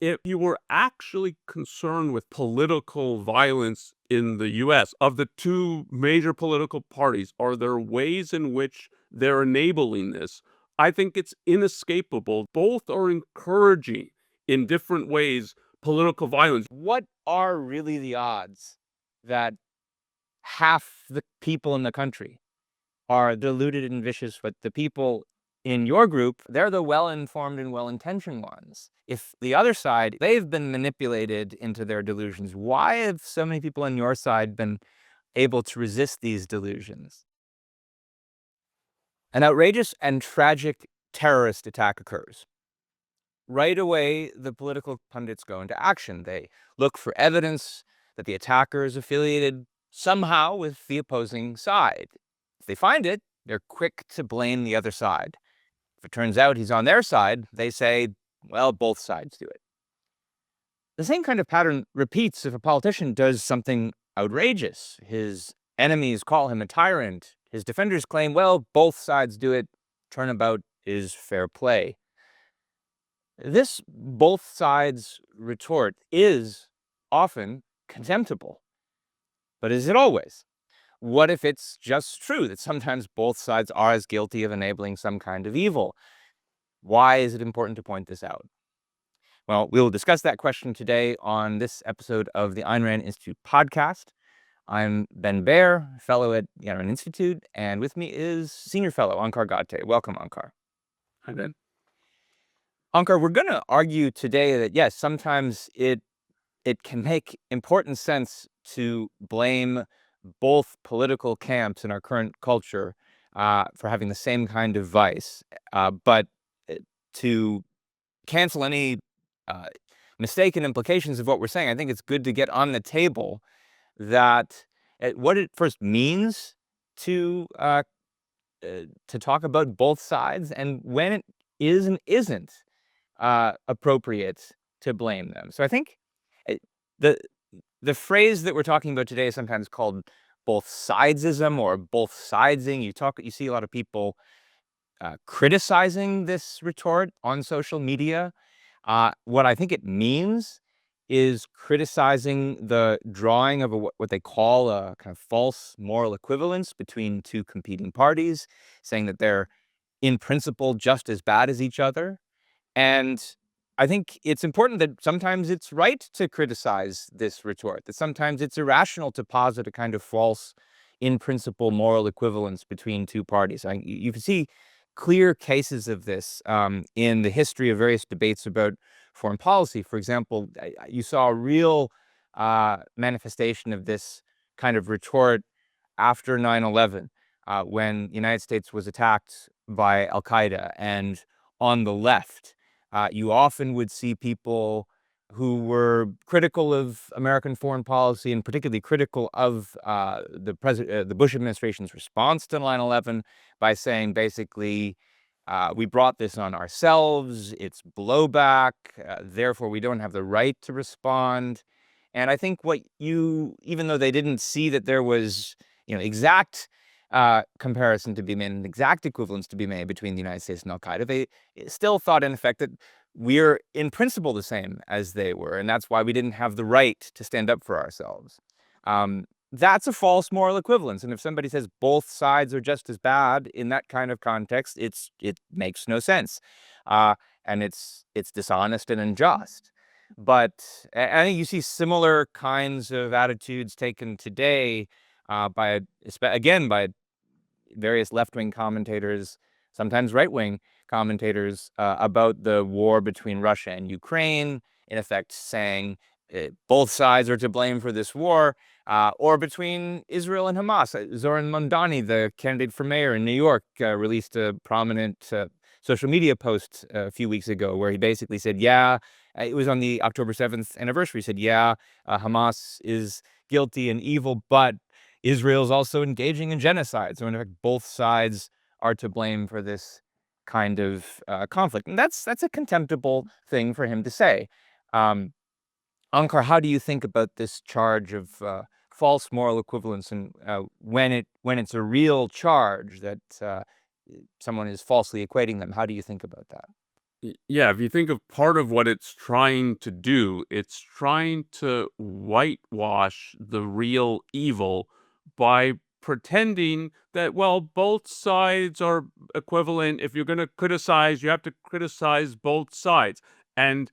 if you were actually concerned with political violence in the US, of the two major political parties, are there ways in which they're enabling this? I think it's inescapable. Both are encouraging in different ways political violence. What are really the odds that half the people in the country are deluded and vicious, but the people in your group, they're the well-informed and well-intentioned ones? If the other side, they've been manipulated into their delusions, why have so many people on your side been able to resist these delusions? An outrageous and tragic terrorist attack occurs. Right away, the political pundits go into action. They look for evidence that the attacker is affiliated somehow with the opposing side. If they find it, they're quick to blame the other side. If it turns out he's on their side, they say, well, both sides do it. The same kind of pattern repeats if a politician does something outrageous. His enemies call him a tyrant. His defenders claim, well, both sides do it. Turnabout is fair play. This both sides retort is often contemptible. But is it always? What if it's just true that sometimes both sides are as guilty of enabling some kind of evil? Why is it important to point this out? Well, we will discuss that question today on this episode of the Ayn Rand Institute podcast. I'm Ben Bayer, fellow at the Ayn Rand Institute, and with me is senior fellow Onkar Ghate. Welcome, Onkar. Hi, Ben. Onkar, we're going to argue today that, yes, sometimes it can make important sense to blame both political camps in our current culture for having the same kind of vice, but to cancel any mistaken implications of what we're saying, I think it's good to get on the table that what it first means to talk about both sides and when it is and isn't appropriate to blame them. So I think the phrase that we're talking about today is sometimes called both sidesism or both sidesing. You see a lot of people criticizing this retort on social media. What I think it means is criticizing the drawing of what they call a kind of false moral equivalence between two competing parties, saying that they're in principle just as bad as each other. And I think it's important that sometimes it's right to criticize this retort, that sometimes it's irrational to posit a kind of false, in principle, moral equivalence between two parties. You can see clear cases of this in the history of various debates about foreign policy. For example, you saw a real manifestation of this kind of retort after 9/11, when the United States was attacked by Al-Qaeda. And on the left, you often would see people who were critical of American foreign policy and particularly critical of the Bush administration's response to 9/11 by saying basically, we brought this on ourselves, it's blowback, therefore we don't have the right to respond. And I think even though they didn't see that there was, exact comparison to be made, an exact equivalence to be made between the United States and Al-Qaeda, they still thought, in effect, that we're in principle the same as they were, and that's why we didn't have the right to stand up for ourselves. That's a false moral equivalence, and if somebody says both sides are just as bad in that kind of context, it makes no sense, and it's dishonest and unjust. But I think you see similar kinds of attitudes taken today by various left-wing commentators, sometimes right-wing commentators, about the war between Russia and Ukraine, in effect saying both sides are to blame for this war, or between Israel and Hamas. Zoran Mondani, the candidate for mayor in New York, released a prominent social media post a few weeks ago where he basically said, it was on the October 7th anniversary, he said, Hamas is guilty and evil, but Israel's also engaging in genocide. So in fact, both sides are to blame for this kind of conflict. And that's a contemptible thing for him to say. Onkar, how do you think about this charge of false moral equivalence, and when it's a real charge that someone is falsely equating them? How do you think about that? Yeah, if you think of part of what it's trying to do, it's trying to whitewash the real evil by pretending that, well, both sides are equivalent. If you're going to criticize, you have to criticize both sides. And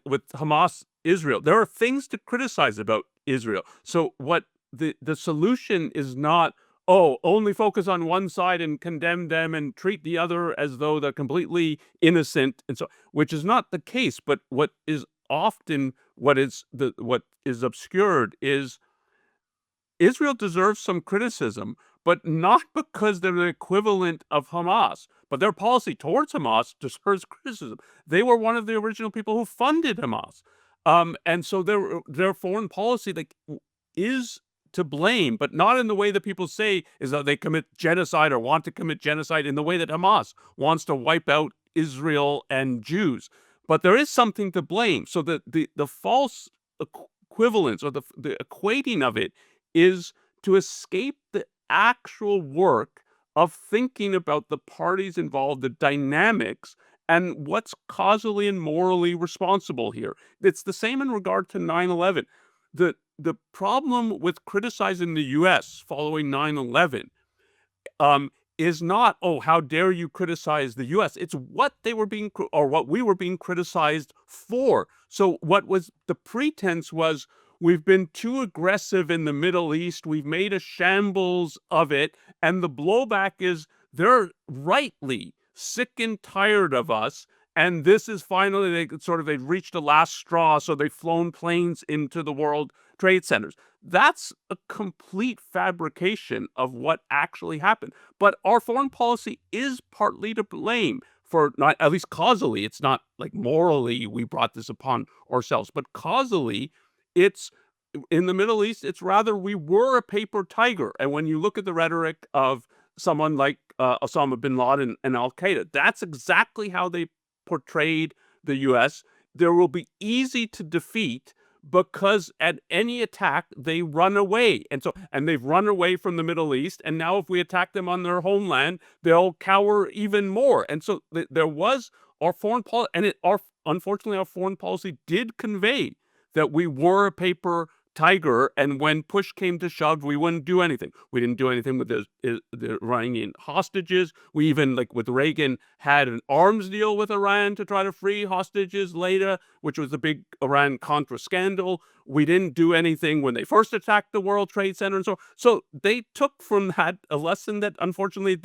with Hamas, Israel, there are things to criticize about Israel. So what the solution is not, oh, only focus on one side and condemn them and treat the other as though they're completely innocent, and so, which is not the case. But what is often what is obscured is Israel deserves some criticism, but not because they're the equivalent of Hamas, but their policy towards Hamas deserves criticism. They were one of the original people who funded Hamas. And so their foreign policy, like, is to blame, but not in the way that people say is that they commit genocide or want to commit genocide in the way that Hamas wants to wipe out Israel and Jews. But there is something to blame. So the false equivalence, or the equating of it, is to escape the actual work of thinking about the parties involved, the dynamics, and what's causally and morally responsible here. It's the same in regard to 9/11. The problem with criticizing the US following 9/11, um, is not, oh, how dare you criticize the US? It's what they were being, or what we were being criticized for. So what was the pretense was, we've been too aggressive in the Middle East. We've made a shambles of it. And the blowback is they're rightly sick and tired of us. And this is finally, they've reached the last straw. So they've flown planes into the World Trade Centers. That's a complete fabrication of what actually happened. But our foreign policy is partly to blame for, not at least causally. It's not like morally we brought this upon ourselves, but causally, it's in the Middle East. It's rather we were a paper tiger. And when you look at the rhetoric of someone like Osama bin Laden and Al Qaeda, that's exactly how they portrayed the U.S. There will be easy to defeat because at any attack they run away. And they've run away from the Middle East, and now if we attack them on their homeland, they'll cower even more. And so there was our foreign policy, and unfortunately our foreign policy did convey that we were a paper tiger, and when push came to shove, we wouldn't do anything. We didn't do anything with the Iranian hostages. We even, like with Reagan, had an arms deal with Iran to try to free hostages later, which was the big Iran-Contra scandal. We didn't do anything when they first attacked the World Trade Center, and so they took from that a lesson that unfortunately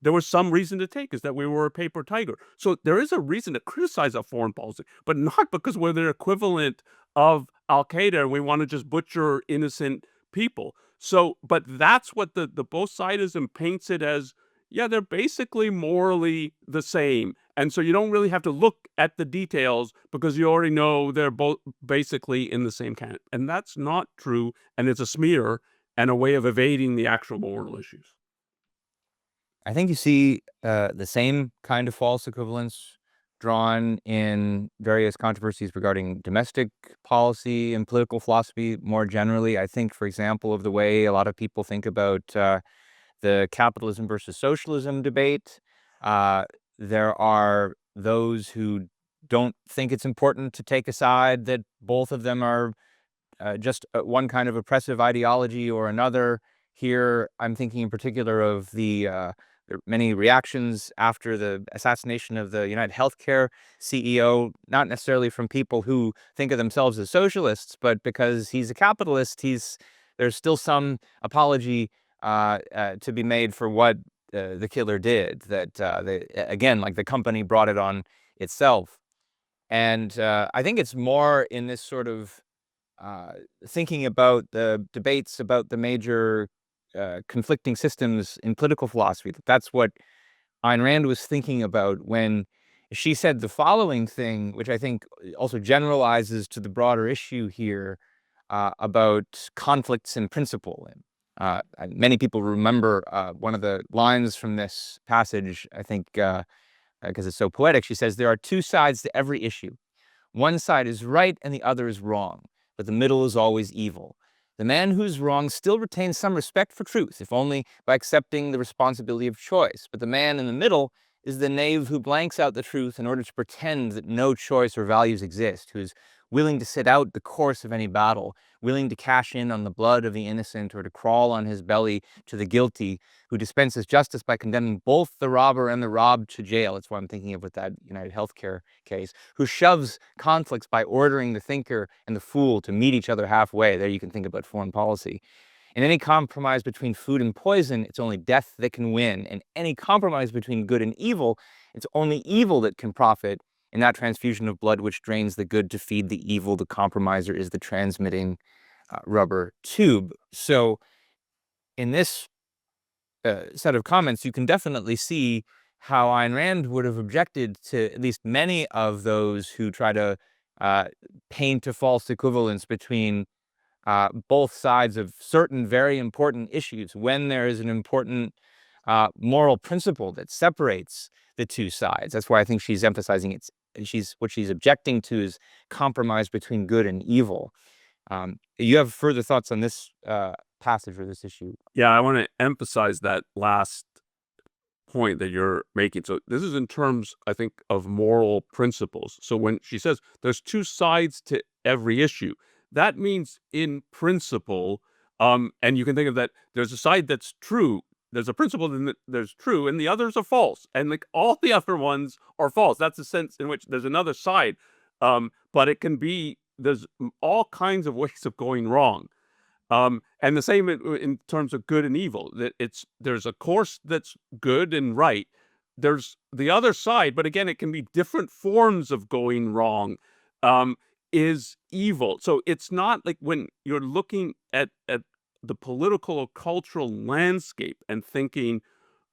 there was some reason to take, is that we were a paper tiger. So there is a reason to criticize our foreign policy, but not because we're the equivalent of Al Qaeda and we want to just butcher innocent people. So, but that's what the both sidism paints it as. Yeah, they're basically morally the same. And so you don't really have to look at the details because you already know they're both basically in the same camp. And that's not true. And it's a smear and a way of evading the actual moral issues. I think you see the same kind of false equivalence drawn in various controversies regarding domestic policy and political philosophy more generally. I think, for example, of the way a lot of people think about the capitalism versus socialism debate. Uh, there are those who don't think it's important to take a side, that both of them are just one kind of oppressive ideology or another. Here, I'm thinking in particular of the many reactions after the assassination of the United Healthcare CEO, not necessarily from people who think of themselves as socialists, but because he's a capitalist, there's still some apology to be made for what the killer did. That again, like the company brought it on itself, and I think it's more in this sort of uh, thinking about the debates about the major conflicting systems in political philosophy. That's what Ayn Rand was thinking about when she said the following thing, which I think also generalizes to the broader issue here about conflicts in principle. And many people remember one of the lines from this passage, I think, because it's so poetic. She says, "There are two sides to every issue. One side is right and the other is wrong, but the middle is always evil. The man who's wrong still retains some respect for truth, if only by accepting the responsibility of choice. But the man in the middle is the knave who blanks out the truth in order to pretend that no choice or values exist, who is willing to sit out the course of any battle, willing to cash in on the blood of the innocent or to crawl on his belly to the guilty, who dispenses justice by condemning both the robber and the robbed to jail. That's what I'm thinking of with that United Healthcare case, who shoves conflicts by ordering the thinker and the fool to meet each other halfway. There you can think about foreign policy. In any compromise between food and poison, it's only death that can win. And any compromise between good and evil, it's only evil that can profit. In that transfusion of blood which drains the good to feed the evil, the compromiser is the transmitting rubber tube. So in this set of comments, you can definitely see how Ayn Rand would have objected to at least many of those who try to paint a false equivalence between both sides of certain very important issues when there is an important moral principle that separates the two sides. That's why I think she's emphasizing what she's objecting to is compromise between good and evil. You have further thoughts on this passage or this issue? Yeah, I want to emphasize that last point that you're making. So this is in terms, I think, of moral principles. So when she says there's two sides to every issue, that means in principle, and you can think of that, there's a side that's true, there's a principle that there's true, and the others are false, and like all the other ones are false. That's the sense in which there's another side, but it can be, there's all kinds of ways of going wrong. And the same in terms of good and evil, that there's a course that's good and right. There's the other side, but again, it can be different forms of going wrong, is evil. So it's not like when you're looking at the political or cultural landscape and thinking,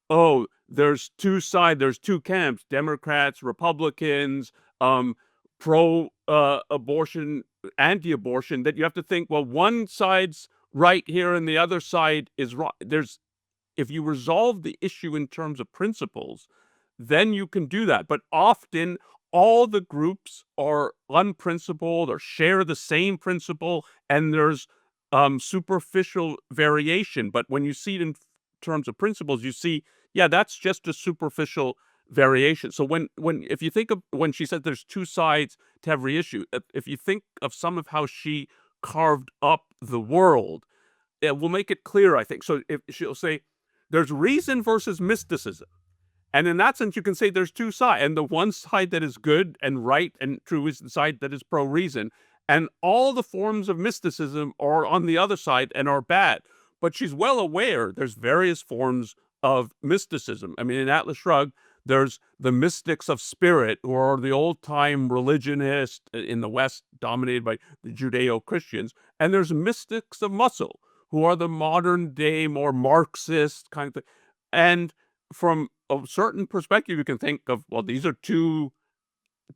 oh, there's two sides, there's two camps, Democrats, Republicans, pro abortion, anti-abortion, that you have to think, well, one side's right here and the other side is wrong. If you resolve the issue in terms of principles, then you can do that. But often all the groups are unprincipled or share the same principle, and there's superficial variation. But when you see it in terms of principles, you see, yeah, that's just a superficial variation. So if you think of when she said there's two sides to every issue, if you think of some of how she carved up the world, it will make it clear, I think. So if she'll say there's reason versus mysticism, and in that sense, you can say there's two sides, and the one side that is good and right and true is the side that is pro-reason, and all the forms of mysticism are on the other side and are bad. But she's well aware there's various forms of mysticism. I mean, in Atlas Shrugged, there's the mystics of spirit, who are the old-time religionists in the West, dominated by the Judeo-Christians, and there's mystics of muscle, who are the modern-day, more Marxist kind of thing. And from a certain perspective, you can think of, well, these are two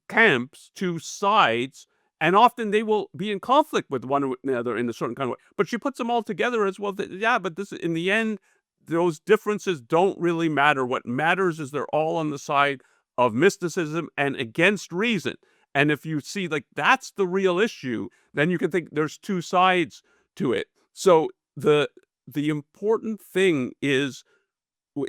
camps, two sides, and often they will be in conflict with one another in a certain kind of way. But she puts them all together as well. Yeah, but this, in the end, those differences don't really matter. What matters is they're all on the side of mysticism and against reason. And if you see, like, that's the real issue, then you can think there's two sides to it. So the important thing is,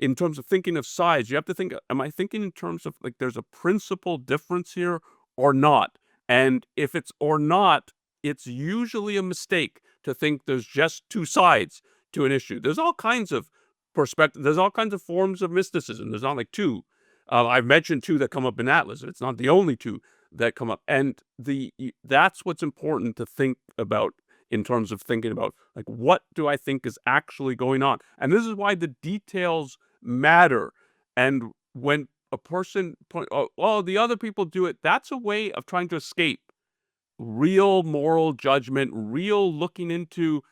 in terms of thinking of sides, you have to think, am I thinking in terms of, like, there's a principal difference here or not? And if it's or not, it's usually a mistake to think there's just two sides to an issue. There's all kinds of perspective. There's all kinds of forms of mysticism. There's not like two. I've mentioned two that come up in Atlas. It's not the only two that come up. And that's what's important to think about in terms of thinking about, like, what do I think is actually going on? And this is why the details matter. And when a person oh, the other people do it, that's a way of trying to escape real moral judgment, real looking into,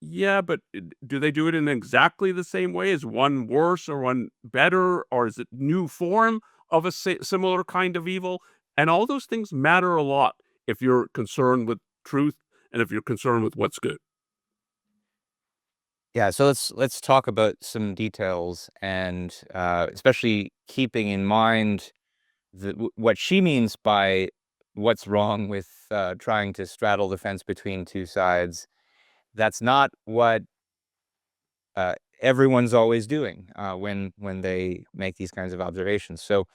yeah, but do they do it in exactly the same way? Is one worse or one better? Or is it new form of a similar kind of evil? And all those things matter a lot if you're concerned with truth and if you're concerned with what's good. Yeah, so let's talk about some details, and especially keeping in mind what she means by what's wrong with trying to straddle the fence between two sides. That's not what everyone's always doing when they make these kinds of observations. So,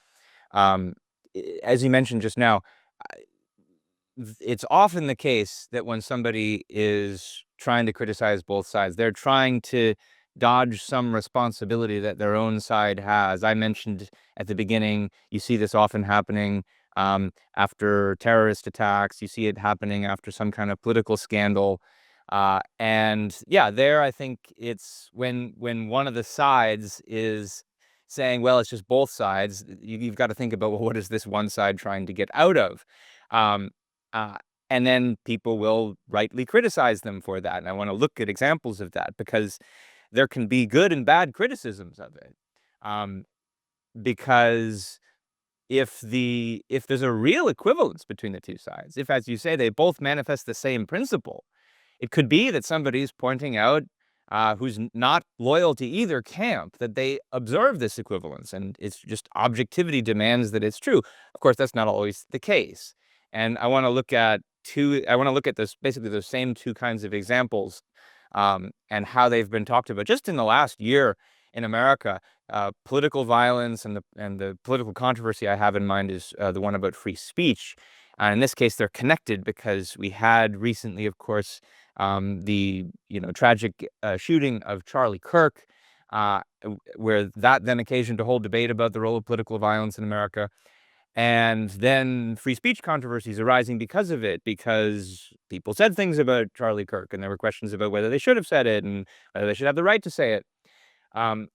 um, as you mentioned just now, it's often the case that when somebody is trying to criticize both sides, they're trying to dodge some responsibility that their own side has. I mentioned at the beginning, you see this often happening after terrorist attacks. You see it happening after some kind of political scandal. And yeah, there I think it's when one of the sides is saying, well, it's just both sides. You've got to think about, well, what is this one side trying to get out of? Um, uh, and then people will rightly criticize them for that. And I want to look at examples of that because there can be good and bad criticisms of it. Um, because if there's a real equivalence between the two sides, if, as you say, they both manifest the same principle, it could be that somebody's pointing out who's not loyal to either camp that they observe this equivalence, and it's just objectivity demands that it's true. Of course, that's not always the case, and I want to look at this basically those same two kinds of examples, and how they've been talked about just in the last year in America. Political violence and the political controversy I have in mind is the one about free speech. In this case, they're connected because we had recently, of course, the tragic shooting of Charlie Kirk, where that then occasioned a whole debate about the role of political violence in America, and then free speech controversies arising because of it, because people said things about Charlie Kirk, and there were questions about whether they should have said it and whether they should have the right to say it.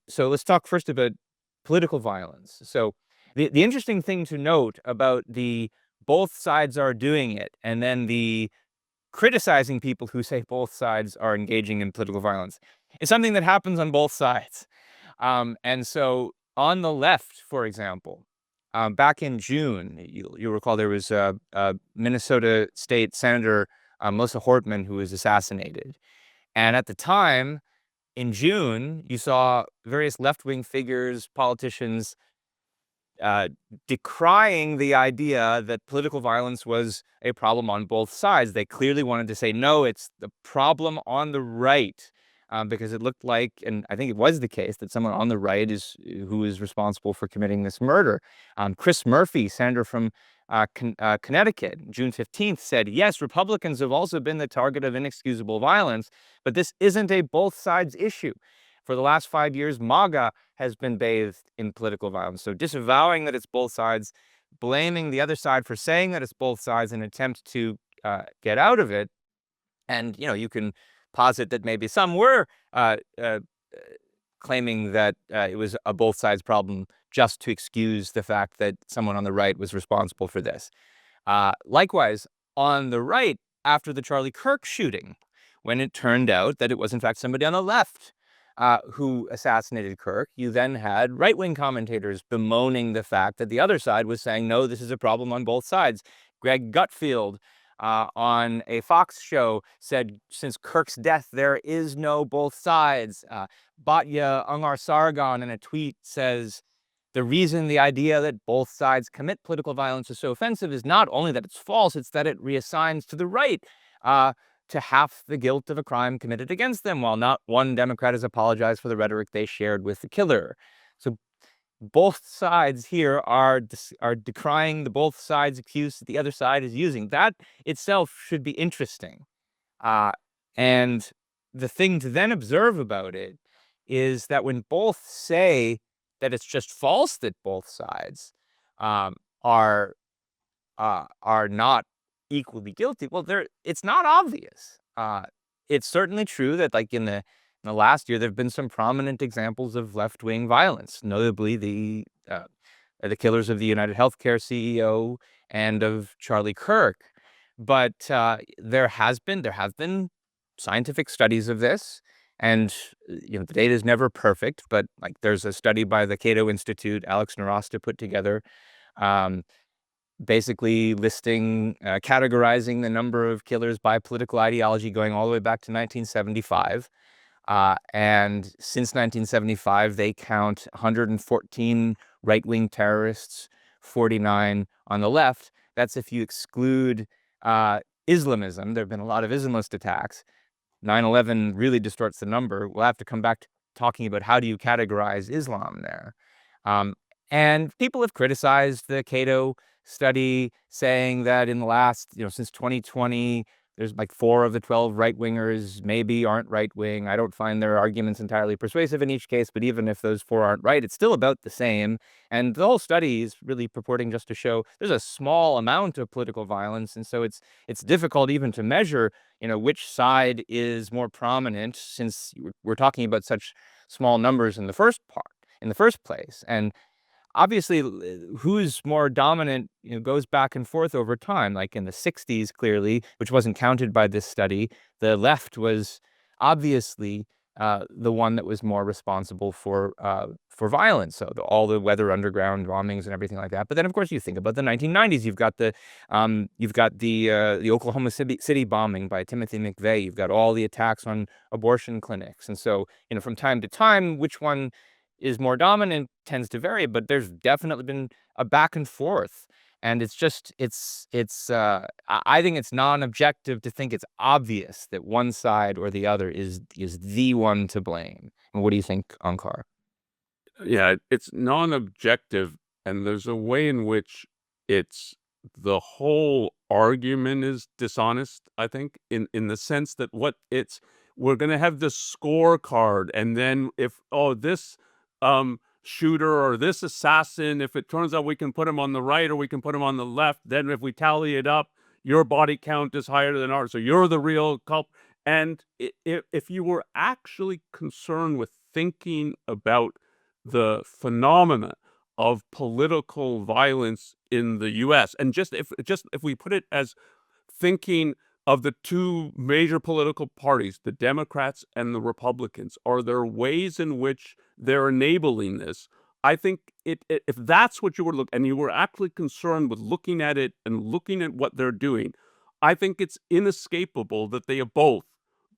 So let's talk first about political violence. So the interesting thing to note about the both sides are doing it, and then the criticizing people who say both sides are engaging in political violence is something that happens on both sides. And so on the left, for example, back in June, you'll recall there was a Minnesota State Senator, Melissa Hortman, who was assassinated. And at the time, in June, you saw various left-wing figures, politicians, uh, decrying the idea that political violence was a problem on both sides. They clearly wanted to say, no, it's the problem on the right, because it looked like, and I think it was the case, that someone on the right is who is responsible for committing this murder. Chris Murphy, senator from Connecticut, June 15th, said, yes, Republicans have also been the target of inexcusable violence, but this isn't a both sides issue. For the last 5 years, MAGA has been bathed in political violence. So disavowing that it's both sides, blaming the other side for saying that it's both sides in an attempt to get out of it. And, you can posit that maybe some were claiming that it was a both sides problem just to excuse the fact that someone on the right was responsible for this. Likewise, on the right, after the Charlie Kirk shooting, when it turned out that it was in fact somebody on the left who assassinated Kirk, you then had right-wing commentators bemoaning the fact that the other side was saying, no, this is a problem on both sides. Greg Gutfeld on a Fox show said, since Kirk's death, there is no both sides. Batya Ungar-Sargon in a tweet says, the reason the idea that both sides commit political violence is so offensive is not only that it's false, it's that it reassigns to the right to half the guilt of a crime committed against them, while not one Democrat has apologized for the rhetoric they shared with the killer. So both sides here are decrying the both sides accuse that the other side is using. That itself should be interesting. And the thing to then observe about it is that when both say that it's just false that both sides are not equally guilty, well, it's not obvious. It's certainly true that, like, in the last year, there have been some prominent examples of left-wing violence, notably the killers of the United Healthcare CEO and of Charlie Kirk. But there have been scientific studies of this, and the data is never perfect. But like, there's a study by the Cato Institute, Alex Narasta put together, basically categorizing the number of killers by political ideology going all the way back to 1975. And since 1975, they count 114 right-wing terrorists, 49 on the left. That's if you exclude Islamism. There have been a lot of Islamist attacks. 9/11 really distorts the number. We'll have to come back talking about how do you categorize Islam there. Um, and people have criticized the Cato study, saying that in the last, since 2020, there's like 4 of the 12 right-wingers maybe aren't right-wing. I don't find their arguments entirely persuasive in each case, but even if those 4 aren't right, it's still about the same. And the whole study is really purporting just to show there's a small amount of political violence, and so it's difficult even to measure, which side is more prominent, since we're talking about such small numbers in the first place. And obviously, who's more dominant, goes back and forth over time. Like in the 60s, clearly, which wasn't counted by this study, the left was obviously the one that was more responsible for violence. So all the Weather Underground bombings and everything like that. But then, of course, you think about the 1990s. You've got the Oklahoma City bombing by Timothy McVeigh. You've got all the attacks on abortion clinics. And so, from time to time, which one is more dominant tends to vary, but there's definitely been a back and forth. And it's just, I think it's non-objective to think it's obvious that one side or the other is the one to blame. And what do you think, Onkar? Yeah, it's non-objective, and there's a way in which it's the whole argument is dishonest, I think, in the sense that we're gonna have this scorecard, and then if, oh, this shooter or this assassin, if it turns out we can put him on the right or we can put him on the left, then if we tally it up, your body count is higher than ours, so you're the real culprit. And if you were actually concerned with thinking about the phenomena of political violence in the US, and just if we put it as thinking of the two major political parties, the Democrats and the Republicans, are there ways in which they're enabling this? I think if that's what you were looking, and you were actually concerned with looking at it and looking at what they're doing, I think it's inescapable that they have both.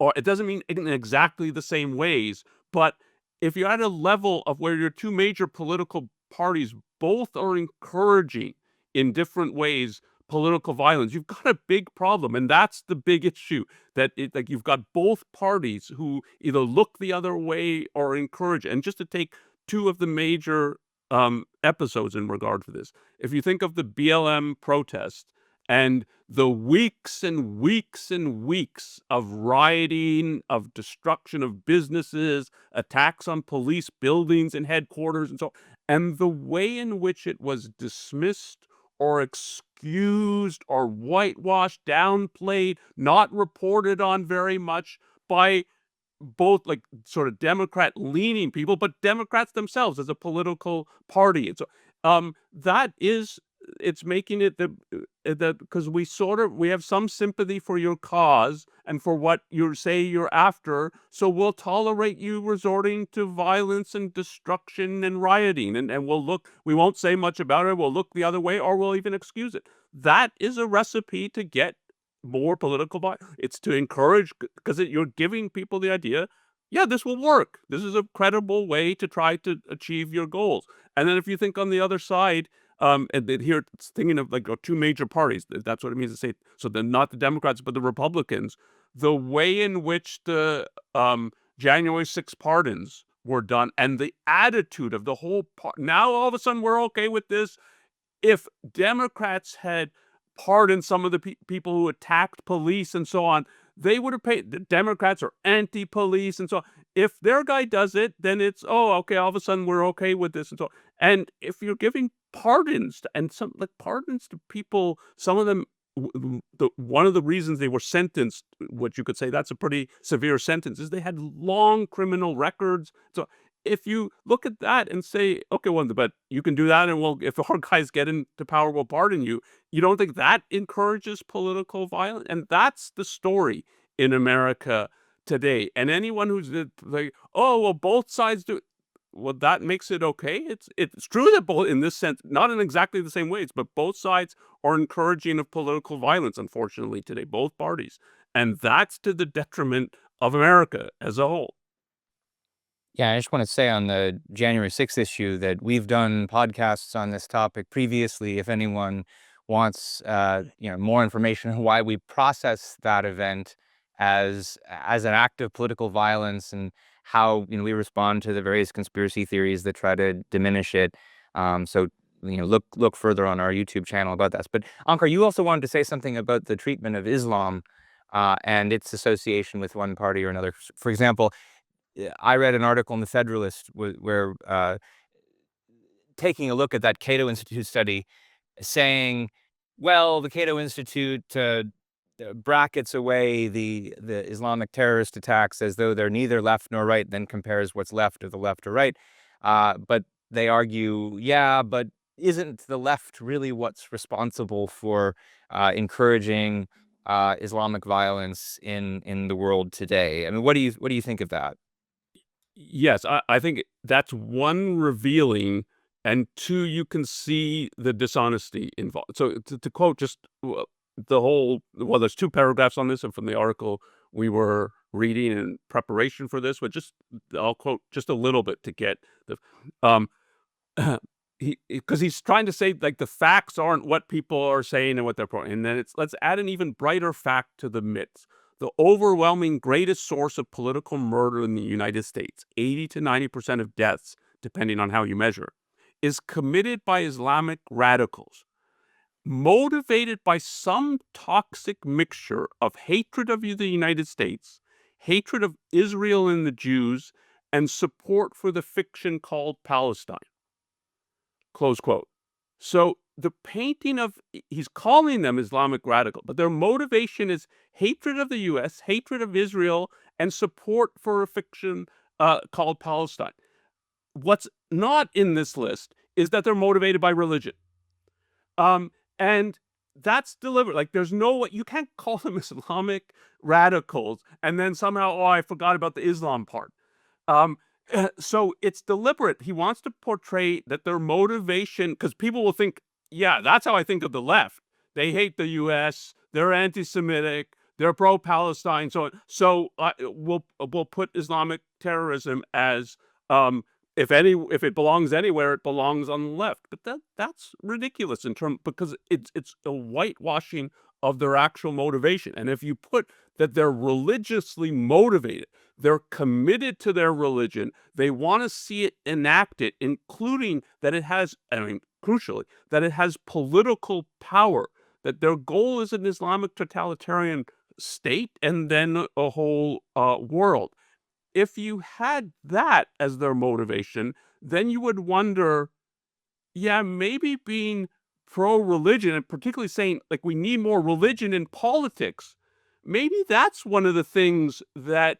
Or it doesn't mean in exactly the same ways, but if you're at a level of where your two major political parties both are encouraging in different ways political violence, you've got a big problem. And that's the big issue, that like you've got both parties who either look the other way or encourage. And just to take two of the major episodes in regard to this, if you think of the BLM protest and the weeks and weeks and weeks of rioting, of destruction of businesses, attacks on police buildings and headquarters and so on, and the way in which it was dismissed or excused or whitewashed, downplayed, not reported on very much by both like sort of Democrat leaning people, but Democrats themselves as a political party. And so that is, it's making it that because we have some sympathy for your cause and for what you say you're after, so we'll tolerate you resorting to violence and destruction and rioting, and we won't say much about it, we'll look the other way, or we'll even excuse it. That is a recipe to get more political violence. It's to encourage, because you're giving people the idea, yeah, this will work. This is a credible way to try to achieve your goals. And then if you think on the other side, and then here it's thinking of like two major parties. That's what it means to say. So then not the Democrats, but the Republicans. The way in which the January 6th pardons were done, and the attitude of the whole now all of a sudden we're okay with this. If Democrats had pardoned some of the people who attacked police and so on, they would have paid. The Democrats are anti-police and so on. If their guy does it, then it's, oh, okay, all of a sudden we're okay with this and so on. And if you're giving pardons and some like pardons to people, some of them, one of the reasons they were sentenced, what you could say that's a pretty severe sentence, is they had long criminal records. So if you look at that and say, okay, well, but you can do that, and if our guys get into power, we'll pardon you. You don't think that encourages political violence? And that's the story in America today. And anyone who's like, oh, well, both sides do, well, that makes it okay. It's true that both, in this sense, not in exactly the same ways, but both sides are encouraging of political violence, unfortunately, today, both parties. And that's to the detriment of America as a whole. Yeah, I just want to say on the January 6th issue that we've done podcasts on this topic previously. If anyone wants, more information on why we process that event as an act of political violence and how we respond to the various conspiracy theories that try to diminish it. So look further on our YouTube channel about this. But Onkar, you also wanted to say something about the treatment of Islam and its association with one party or another. For example, I read an article in the Federalist where taking a look at that Cato Institute study, saying, well, the Cato Institute brackets away the Islamic terrorist attacks as though they're neither left nor right, then compares what's left of the left or right. But they argue, yeah, but isn't the left really what's responsible for encouraging Islamic violence in the world today? I mean, what do you think of that? Yes, I think that's one, revealing, and two, you can see the dishonesty involved. So to quote just the whole, well, there's two paragraphs on this and from the article we were reading in preparation for this, but just I'll quote just a little bit to get the um because he's trying to say, like, the facts aren't what people are saying and what they're pointing. And then let's add an even brighter fact to the myths. The overwhelming greatest source of political murder in the United States, 80 to 90% of deaths, depending on how you measure, is committed by Islamic radicals, motivated by some toxic mixture of hatred of the United States, hatred of Israel and the Jews, and support for the fiction called Palestine. Close quote. So the painting of, he's calling them Islamic radical, but their motivation is hatred of the U.S., hatred of Israel, and support for a fiction called Palestine. What's not in this list is that they're motivated by religion. And that's deliberate. Like, there's no, you can't call them Islamic radicals and then somehow, oh, I forgot about the Islam part. So it's deliberate. He wants to portray that their motivation, because people will think, yeah, that's how I think of the left. They hate the U.S. They're anti-Semitic. They're pro-Palestine. So we'll put Islamic terrorism as, if it belongs anywhere, it belongs on the left. But that's ridiculous because it's a whitewashing of their actual motivation. And if you put that they're religiously motivated, they're committed to their religion, they want to see it enacted, including that it has, I mean, crucially, that it has political power, that their goal is an Islamic totalitarian state and then a whole world. If you had that as their motivation, then you would wonder, yeah, maybe being pro-religion, and particularly saying, like, we need more religion in politics, maybe that's one of the things that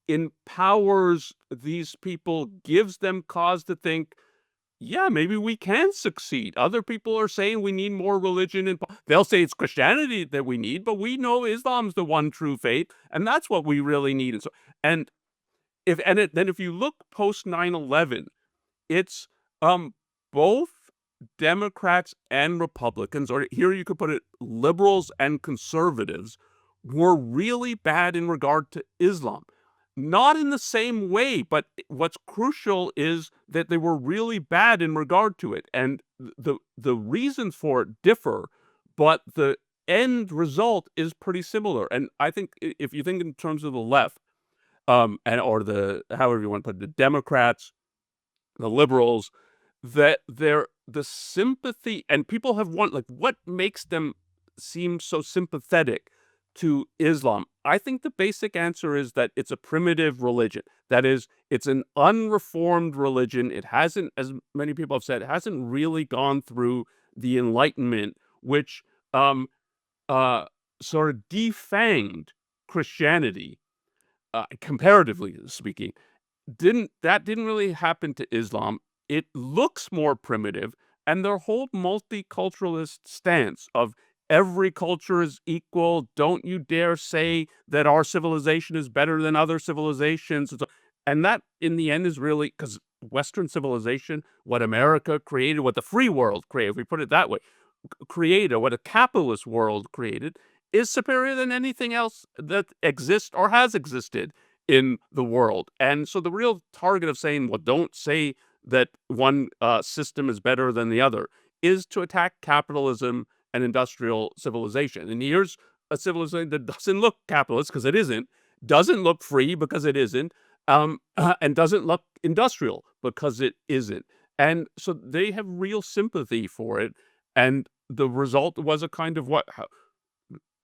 empowers these people, gives them cause to think, yeah, maybe we can succeed. Other people are saying we need more religion, and they'll say it's Christianity that we need, but we know Islam's the one true faith, and that's what we really need. And then if you look post 9/11, it's both Democrats and Republicans, or here you could put it, liberals and conservatives, were really bad in regard to Islam. Not in the same way, but what's crucial is that they were really bad in regard to it. And the reasons for it differ, but the end result is pretty similar. And I think if you think in terms of the left, or the, however you want to put it, the Democrats, the liberals, that they're the sympathy, and people have like, what makes them seem so sympathetic to Islam? I think the basic answer is that it's a primitive religion. That is, it's an unreformed religion. It hasn't, as many people have said, it hasn't really gone through the Enlightenment, which sort of defanged Christianity, comparatively speaking. Didn't really happen to Islam. It looks more primitive, and their whole multiculturalist stance of every culture is equal, don't you dare say that our civilization is better than other civilizations. And that, in the end, is really because Western civilization, what America created, what the free world created, if we put it that way, created, what a capitalist world created, is superior than anything else that exists or has existed in the world. And so the real target of saying, well, don't say that one system is better than the other, is to attack capitalism and industrial civilization. And here's a civilization that doesn't look capitalist, because it isn't, doesn't look free, because it isn't, and doesn't look industrial because it isn't. And so they have real sympathy for it. And the result was a kind of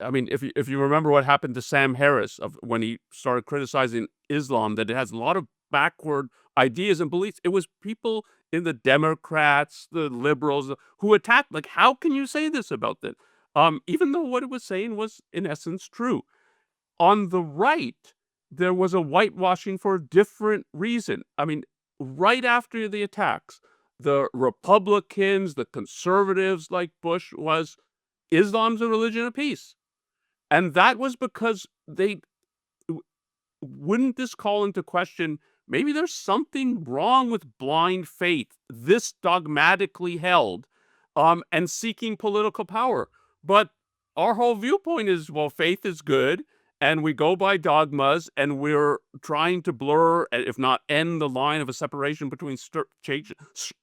I mean, if you remember what happened to Sam Harris of when he started criticizing Islam, that it has a lot of backward ideas and beliefs. It was people in the Democrats, the liberals, who attacked. Like, how can you say this about that? Even though what it was saying was in essence true. On the right, there was a whitewashing for a different reason. I mean, right after the attacks, the Republicans, the conservatives like Bush was Islam's a religion of peace. And that was because they wouldn't this call into question maybe there's something wrong with blind faith, this dogmatically held, and seeking political power. But our whole viewpoint is, well, faith is good, and we go by dogmas, and we're trying to blur, if not end, the line of a separation between excuse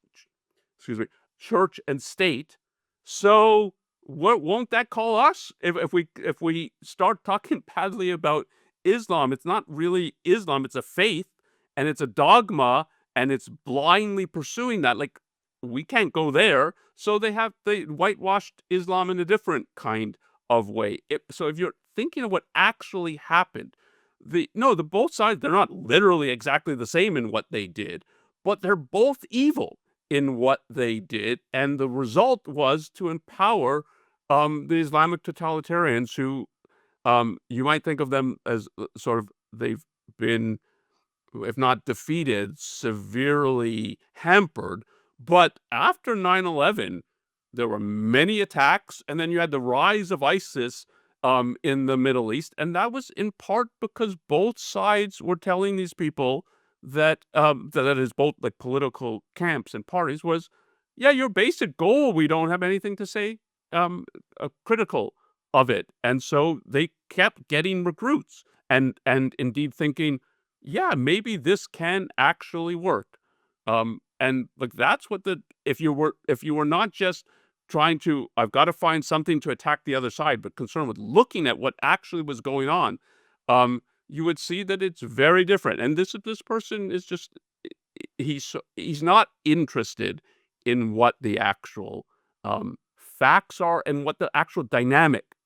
me, church and state. So what won't that call us if we start talking badly about Islam? It's not really Islam, it's a faith and it's a dogma and it's blindly pursuing that. Like, we can't go there. So they whitewashed Islam in a different kind of way. So if you're thinking of what actually happened, the both sides, they're not literally exactly the same in what they did, but they're both evil in what they did. And the result was to empower the Islamic totalitarians who you might think of them as sort of they've been, if not defeated, severely hampered. But after 9/11, there were many attacks, and then you had the rise of ISIS in the Middle East, and that was in part because both sides were telling these people that is both like political camps and parties was, yeah, your basic goal, we don't have anything to say critical of it. And so they kept getting recruits and indeed thinking, yeah, maybe this can actually work. And like that's what the if you were not just trying to, I've got to find something to attack the other side, but concerned with looking at what actually was going on, you would see that it's very different. And this person is just he's not interested in what the actual facts are and what the actual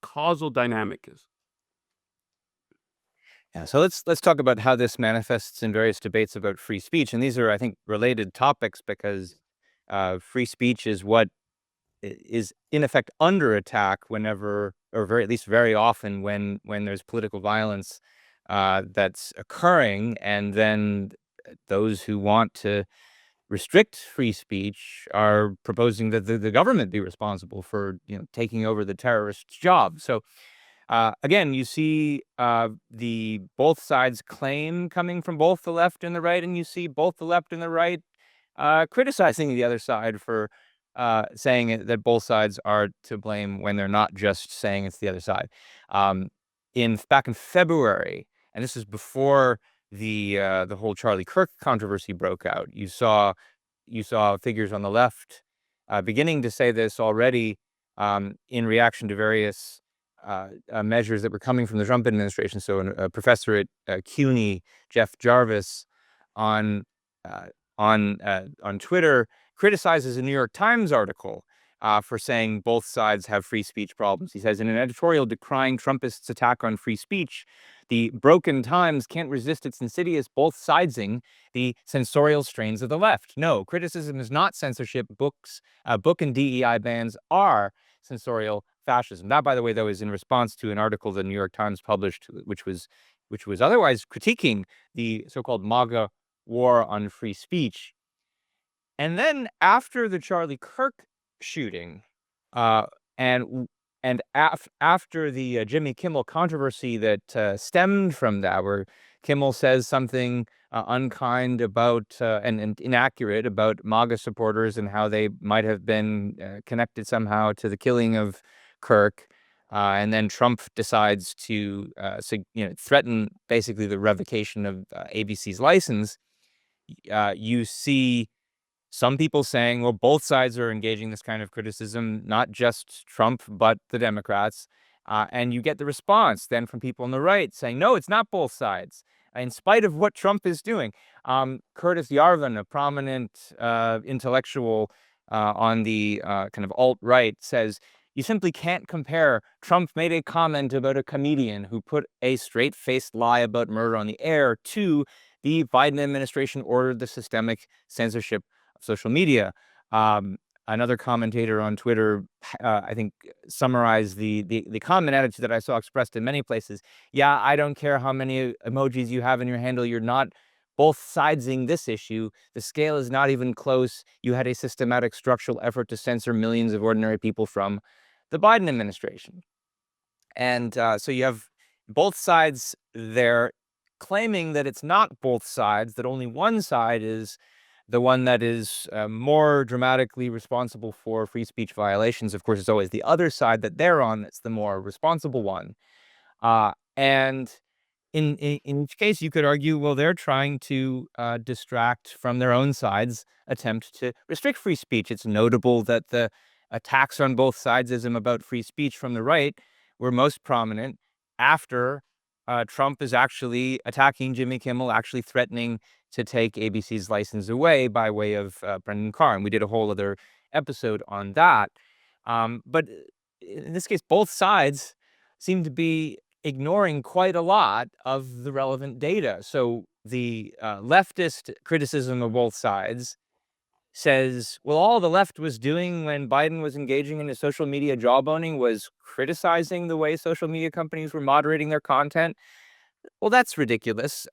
causal dynamic is. Yeah, so let's talk about how this manifests in various debates about free speech, and these are, I think, related topics because free speech is what is in effect under attack whenever, or very at least very often, when there's political violence that's occurring, and then those who want to restrict free speech are proposing that the government be responsible for taking over the terrorist's job. So again, you see the both sides claim coming from both the left and the right, and you see both the left and the right criticizing the other side for saying that both sides are to blame when they're not just saying it's the other side. In back in February, and this is before the whole Charlie Kirk controversy broke out, you saw figures on the left beginning to say this already in reaction to various measures that were coming from the Trump administration. So a professor at CUNY, Jeff Jarvis, on on Twitter criticizes a New York Times article for saying both sides have free speech problems. He says, in an editorial decrying Trumpists' attack on free speech, the broken Times can't resist its insidious both-sidesing the censorial strains of the left. No, criticism is not censorship. Book and DEI bans are censorial fascism. That, by the way, though, is in response to an article the New York Times published, which was otherwise critiquing the so-called MAGA war on free speech. And then after the Charlie Kirk shooting, uh, and after the Jimmy Kimmel controversy that stemmed from that, where Kimmel says something unkind about and inaccurate about MAGA supporters and how they might have been connected somehow to the killing of Kirk, and then Trump decides to threaten basically the revocation of ABC's license. You see some people saying, well, both sides are engaging this kind of criticism, not just Trump, but the Democrats. And you get the response then from people on the right saying, no, it's not both sides. in spite of what Trump is doing. Curtis Yarvin, a prominent intellectual on the kind of alt-right, says, you simply can't compare. Trump made a comment about a comedian who put a straight-faced lie about murder on the air to the Biden administration ordered the systemic censorship of social media. Um, Another commentator on Twitter, I think, summarized the common attitude that I saw expressed in many places. Yeah, I don't care how many emojis you have in your handle. You're not both sidesing this issue. The scale is not even close. You had a systematic structural effort to censor millions of ordinary people from the Biden administration. And so you have both sides there claiming that it's not both sides, that only one side is the one that is more dramatically responsible for free speech violations. Of course, it's always the other side that they're on that's the more responsible one. And in each case, you could argue, well, they're trying to distract from their own side's attempt to restrict free speech. It's notable that the attacks on both sidesism about free speech from the right were most prominent after Trump is actually attacking Jimmy Kimmel, actually threatening to take ABC's license away by way of Brendan Carr. And we did a whole other episode on that. But in this case, both sides seem to be ignoring quite a lot of the relevant data. So the leftist criticism of both sides says, well, all the left was doing when Biden was engaging in his social media jawboning was criticizing the way social media companies were moderating their content. Well, that's ridiculous.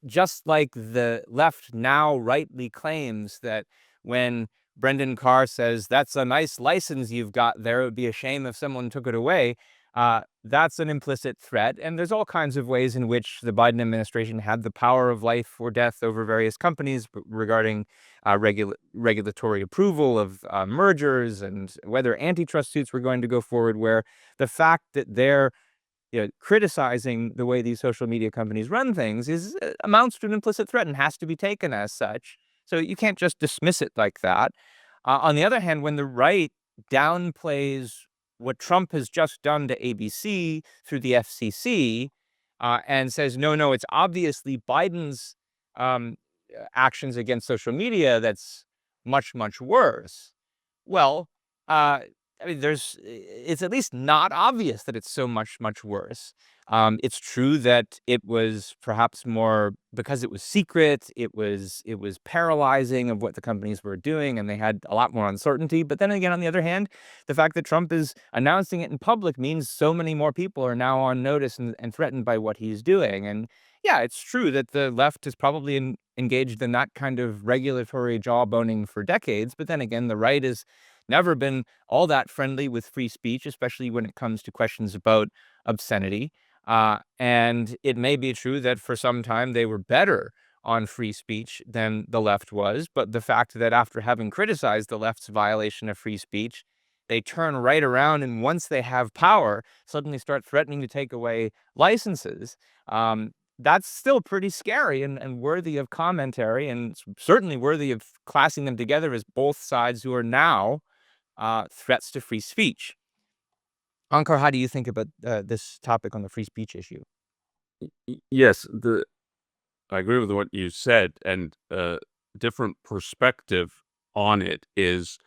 Just like the left now rightly claims that when Brendan Carr says, that's a nice license you've got there, it would be a shame if someone took it away. That's an implicit threat. And there's all kinds of ways in which the Biden administration had the power of life or death over various companies regarding regulatory approval of mergers and whether antitrust suits were going to go forward, where the fact that they're criticizing the way these social media companies run things is amounts to an implicit threat and has to be taken as such. So you can't just dismiss it like that. On the other hand, when the right downplays what Trump has just done to ABC through the FCC and says, no, no, it's obviously Biden's um, actions against social media that's much, much worse. Well, I mean, it's at least not obvious that it's so much, much worse. It's true that it was perhaps more because it was secret. It was paralyzing of what the companies were doing, and they had a lot more uncertainty. But then again, on the other hand, the fact that Trump is announcing it in public means so many more people are now on notice and threatened by what he's doing. And yeah, it's true that the left is probably engaged in that kind of regulatory jawboning for decades. But then again, the right has never been all that friendly with free speech, especially when it comes to questions about obscenity. And it may be true that for some time they were better on free speech than the left was. But the fact that after having criticized the left's violation of free speech, they turn right around and once they have power, suddenly start threatening to take away licenses. That's still pretty scary and worthy of commentary, and certainly worthy of classing them together as both sides who are now threats to free speech. Ankar, how do you think about this topic on the free speech issue? Yes, I agree with what you said, and a different perspective on it is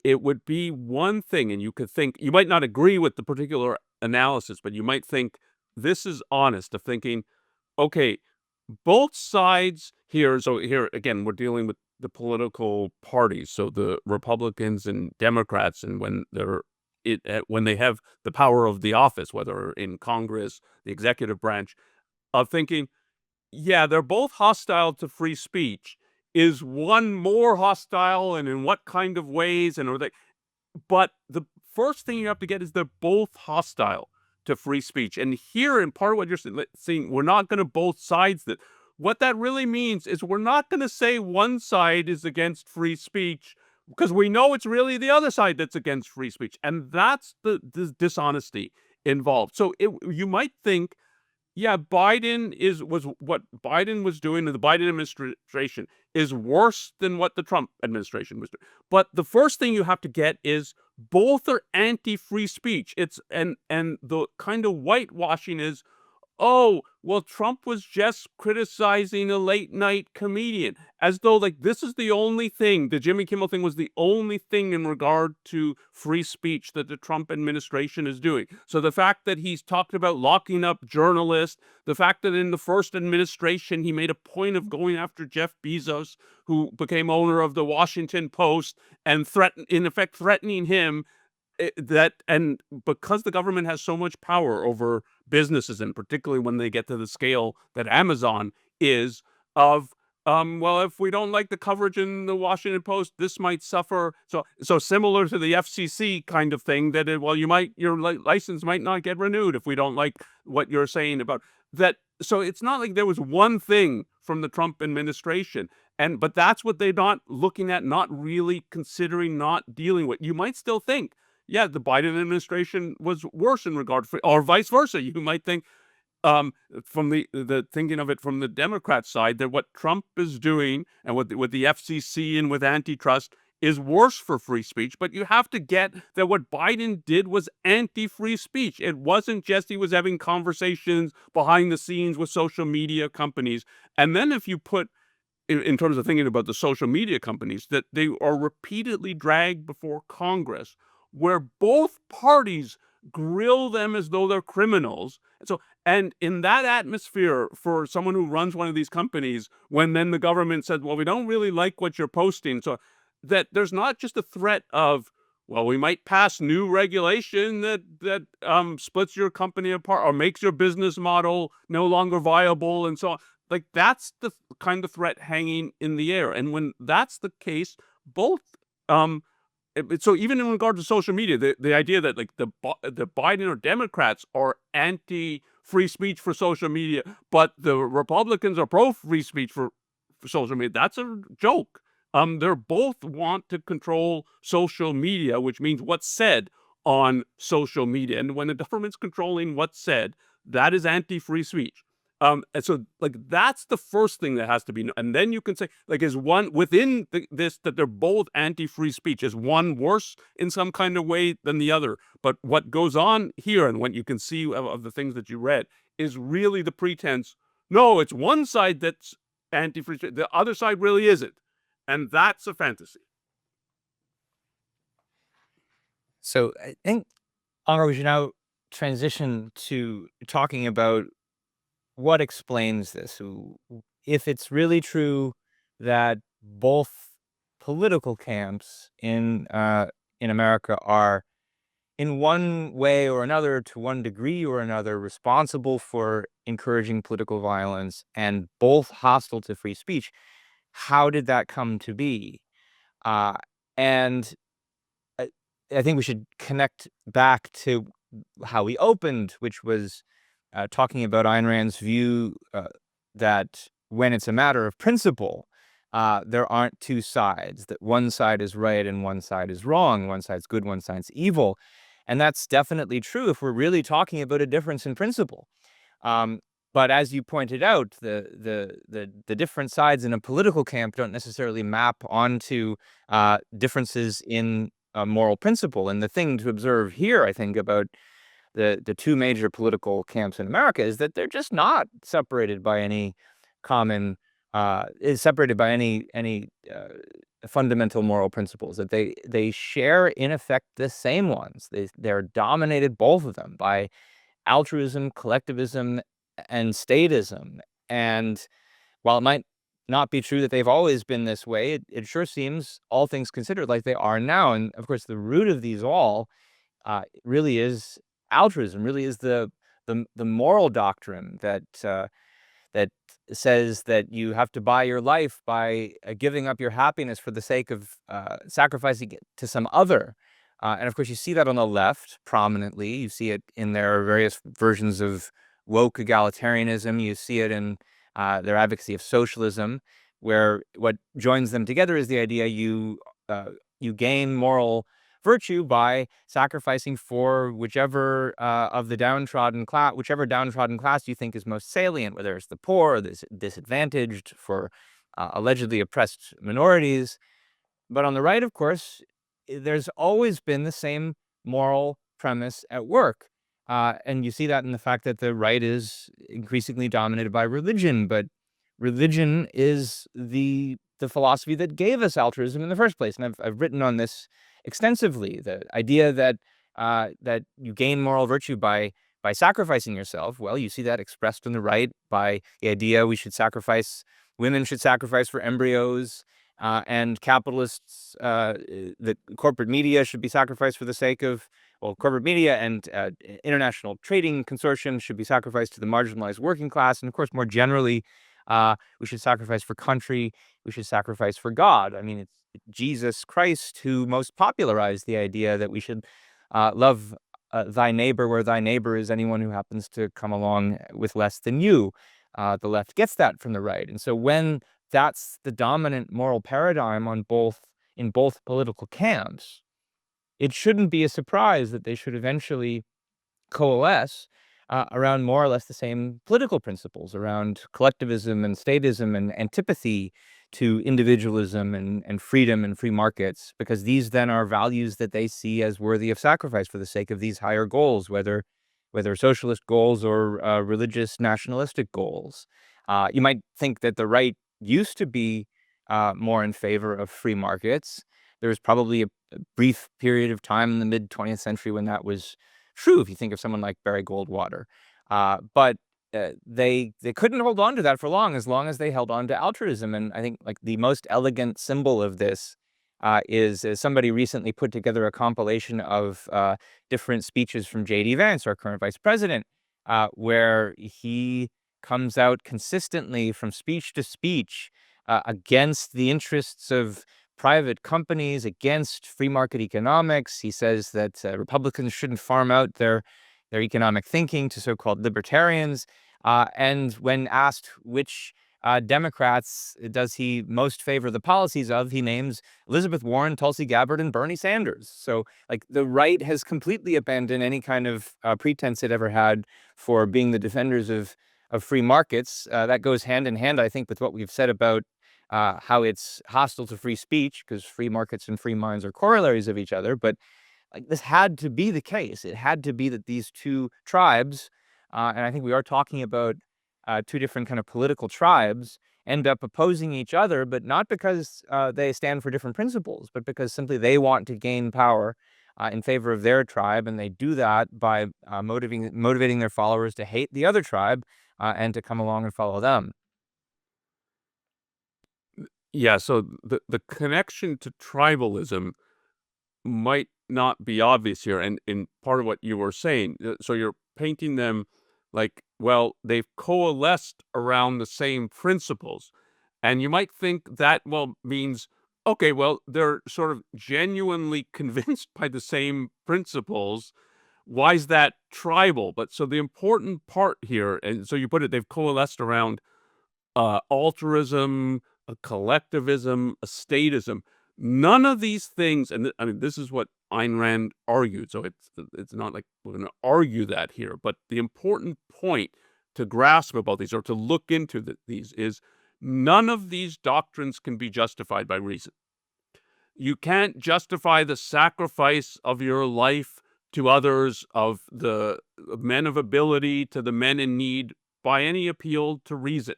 it would be one thing, and you could think you might not agree with the particular analysis, but you might think this is honest of thinking, okay, both sides here. So here again, we're dealing with the political parties, so the Republicans and Democrats, and when they have the power of the office, whether in Congress, the executive branch, of thinking, yeah, they're both hostile to free speech. Is one more hostile, and in what kind of ways? And are they? But the first thing you have to get is they're both hostile to free speech. And here, in part of what you're seeing, we're not going to both sides that. What that really means is we're not going to say one side is against free speech because we know it's really the other side that's against free speech. And that's the dishonesty involved. So you might think, yeah, what Biden was doing to the Biden administration is worse than what the Trump administration was doing. But the first thing you have to get is both are anti-free speech. And the kind of whitewashing is, oh, well, Trump was just criticizing a late night comedian, as though like this is the only thing. The Jimmy Kimmel thing was the only thing in regard to free speech that the Trump administration is doing. So the fact that he's talked about locking up journalists, the fact that in the first administration he made a point of going after Jeff Bezos, who became owner of the Washington Post, and in effect threatening him, that and because the government has so much power over businesses, and particularly when they get to the scale that Amazon is, of well, if we don't like the coverage in the Washington Post, this might suffer. So similar to the FCC kind of thing, that well, your license might not get renewed if we don't like what you're saying about that. So it's not like there was one thing from the Trump administration, but that's what they're not looking at, not really considering, not dealing with. You might still think, yeah, the Biden administration was worse in regard for, or vice versa. You might think, from the thinking of it from the Democrat side, that what Trump is doing and with the FCC and with antitrust is worse for free speech. But you have to get that what Biden did was anti-free speech. It wasn't just he was having conversations behind the scenes with social media companies. And then if you put in terms of thinking about the social media companies, that they are repeatedly dragged before Congress, where both parties grill them as though they're criminals. And in that atmosphere, for someone who runs one of these companies, when then the government said, well, we don't really like what you're posting, so that there's not just a threat of, well, we might pass new regulation that splits your company apart or makes your business model no longer viable, and so on. Like that's the kind of threat hanging in the air. And when that's the case, both um so even in regard to social media, the idea that like the Biden or Democrats are anti free speech for social media, but the Republicans are pro free speech for social media, that's a joke. They're both want to control social media, which means what's said on social media. And when the government's controlling what's said, that is anti free speech. And so like that's the first thing that has to be, and then you can say like, is one within this, that they're both anti-free speech, is one worse in some kind of way than the other? But what goes on here, and what you can see of the things that you read, is really the pretense. No, it's one side that's anti-free speech, the other side really isn't, and that's a fantasy. So I think, Angar, we should now transition to talking about what explains this. If it's really true that both political camps in America are, in one way or another, to one degree or another, responsible for encouraging political violence and both hostile to free speech, how did that come to be? Uh, and I, I think we should connect back to how we opened, which was talking about Ayn Rand's view that when it's a matter of principle, there aren't two sides, that one side is right and one side is wrong, one side's good, one side's evil. And that's definitely true if we're really talking about a difference in principle. Um, but as you pointed out, the different sides in a political camp don't necessarily map onto differences in moral principle. And the thing to observe here, I think, about the two major political camps in America is that they're just not separated by any common is separated by any fundamental moral principles, that they share in effect the same ones. They're dominated, both of them, by altruism, collectivism, and statism. And while it might not be true that they've always been this way, it sure seems, all things considered, like they are now. And of course, the root of these all really is altruism, really is the moral doctrine that says that you have to buy your life by giving up your happiness for the sake of sacrificing it to some other. And of course, you see that on the left prominently. You see it in their various versions of woke egalitarianism. You see it in their advocacy of socialism, where what joins them together is the idea you gain moral virtue by sacrificing for whichever of the downtrodden class, whichever downtrodden class you think is most salient, whether it's the poor or the disadvantaged, for allegedly oppressed minorities. But on the right, of course, there's always been the same moral premise at work. And you see that in the fact that the right is increasingly dominated by religion, but religion is the philosophy that gave us altruism in the first place. And I've written on this extensively. The idea that that you gain moral virtue by sacrificing yourself. Well, you see that expressed on the right by the idea women should sacrifice for embryos, and capitalists, the corporate media should be sacrificed for the sake of, well, corporate media and international trading consortiums should be sacrificed to the marginalized working class. And of course, more generally, we should sacrifice for country. We should sacrifice for God. I mean, it's Jesus Christ who most popularized the idea that we should love thy neighbor where thy neighbor is anyone who happens to come along with less than you. The left gets that from the right. And so when that's the dominant moral paradigm in both political camps, it shouldn't be a surprise that they should eventually coalesce around more or less the same political principles, around collectivism and statism and antipathy to individualism and freedom and free markets, because these then are values that they see as worthy of sacrifice for the sake of these higher goals, whether socialist goals or religious nationalistic goals. You might think that the right used to be more in favor of free markets. There was probably a brief period of time in the mid 20th century when that was true, if you think of someone like Barry Goldwater. But they couldn't hold on to that for long as they held on to altruism. And I think like the most elegant symbol of this is somebody recently put together a compilation of different speeches from J.D. Vance, our current vice president, where he comes out consistently from speech to speech against the interests of private companies, against free market economics. He says that Republicans shouldn't farm out their economic thinking to so-called libertarians. And when asked which Democrats does he most favor the policies of, he names Elizabeth Warren, Tulsi Gabbard, and Bernie Sanders. So, like, the right has completely abandoned any kind of pretense it ever had for being the defenders of free markets. That goes hand in hand, I think, with what we've said about how it's hostile to free speech, because free markets and free minds are corollaries of each other. But like, this had to be the case. It had to be that these two tribes, and I think we are talking about two different kind of political tribes, end up opposing each other, but not because they stand for different principles, but because simply they want to gain power in favor of their tribe, and they do that by motivating their followers to hate the other tribe and to come along and follow them. Yeah, so the connection to tribalism might not be obvious here, and in part of what you were saying, so you're painting them like, well, they've coalesced around the same principles, and you might think that, well, means, okay, well, they're sort of genuinely convinced by the same principles. Why is that tribal? But so the important part here, and so you put it, they've coalesced around altruism, a collectivism, a statism. None of these things, and I mean, this is what Ayn Rand argued, so it's not like we're going to argue that here. But the important point to grasp about these, or to look into these, is none of these doctrines can be justified by reason. You can't justify the sacrifice of your life to others, of the men of ability to the men in need, by any appeal to reason.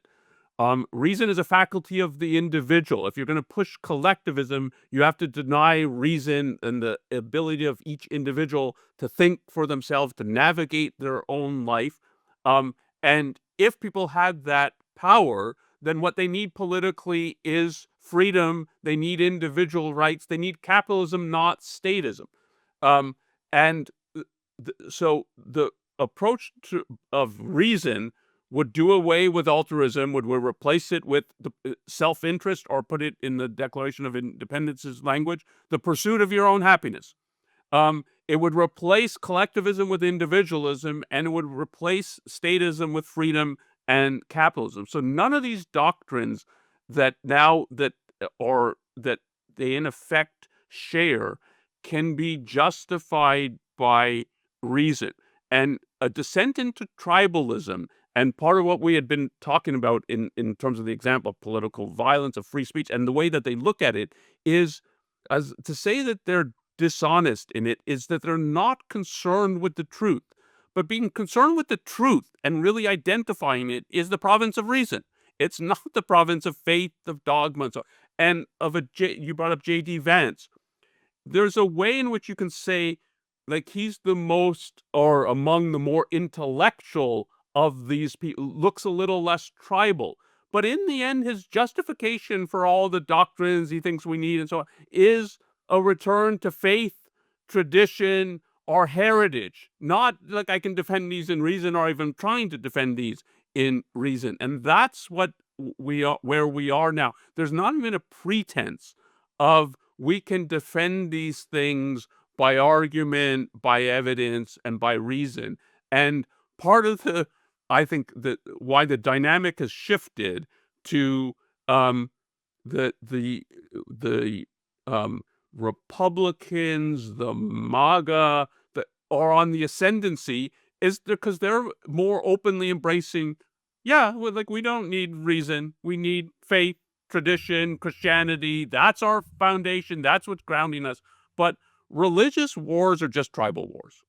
Reason is a faculty of the individual. If you're going to push collectivism, you have to deny reason and the ability of each individual to think for themselves, to navigate their own life. And if people had that power, then what they need politically is freedom. They need individual rights. They need capitalism, not statism. And so the approach of reason would do away with altruism, would replace it with the self-interest, or put it in the Declaration of Independence's language, the pursuit of your own happiness. It would replace collectivism with individualism, and it would replace statism with freedom and capitalism. So none of these doctrines that they in effect share can be justified by reason. And a descent into tribalism, and part of what we had been talking about in terms of the example of political violence, of free speech, and the way that they look at it, is as to say that they're dishonest in it, is that they're not concerned with the truth, But being concerned with the truth and really identifying it is the province of reason. It's not the province of faith, of dogma, and of you brought up J.D. Vance. There's a way in which you can say, like, he's the most or among the more intellectual of these people, looks a little less tribal. But in the end, his justification for all the doctrines he thinks we need and so on is a return to faith, tradition, or heritage. Not like I can defend these in reason or even trying to defend these in reason. And that's what we are, where we are now. There's not even a pretense of we can defend these things by argument, by evidence, and by reason. And part of the, I think that why the dynamic has shifted to um, the Republicans, the MAGA that are on the ascendancy is because they're more openly embracing, yeah, like we don't need reason, we need faith, tradition, Christianity. That's our foundation. That's what's grounding us. But religious wars are just tribal wars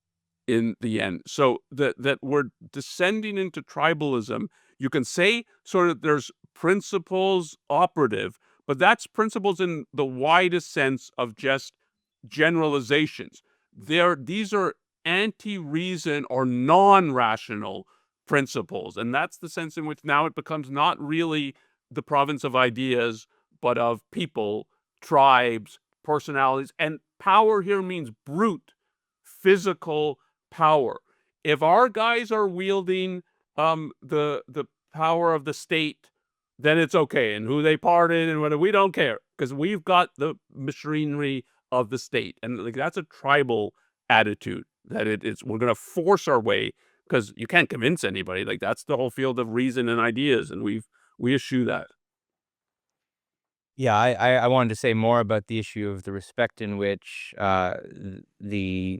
in the end. So that we're descending into tribalism. You can say sort of there's principles operative, but that's principles in the widest sense of just generalizations. These are anti-reason or non-rational principles. And that's the sense in which now it becomes not really the province of ideas, but of people, tribes, personalities. And power here means brute, physical power. If our guys are wielding the power of the state, then it's okay. And who they pardon and whether, we don't care, because we've got the machinery of the state. And like that's a tribal attitude that it's we're gonna force our way because you can't convince anybody. Like that's the whole field of reason and ideas, and we eschew that. Yeah, I wanted to say more about the issue of the respect in which the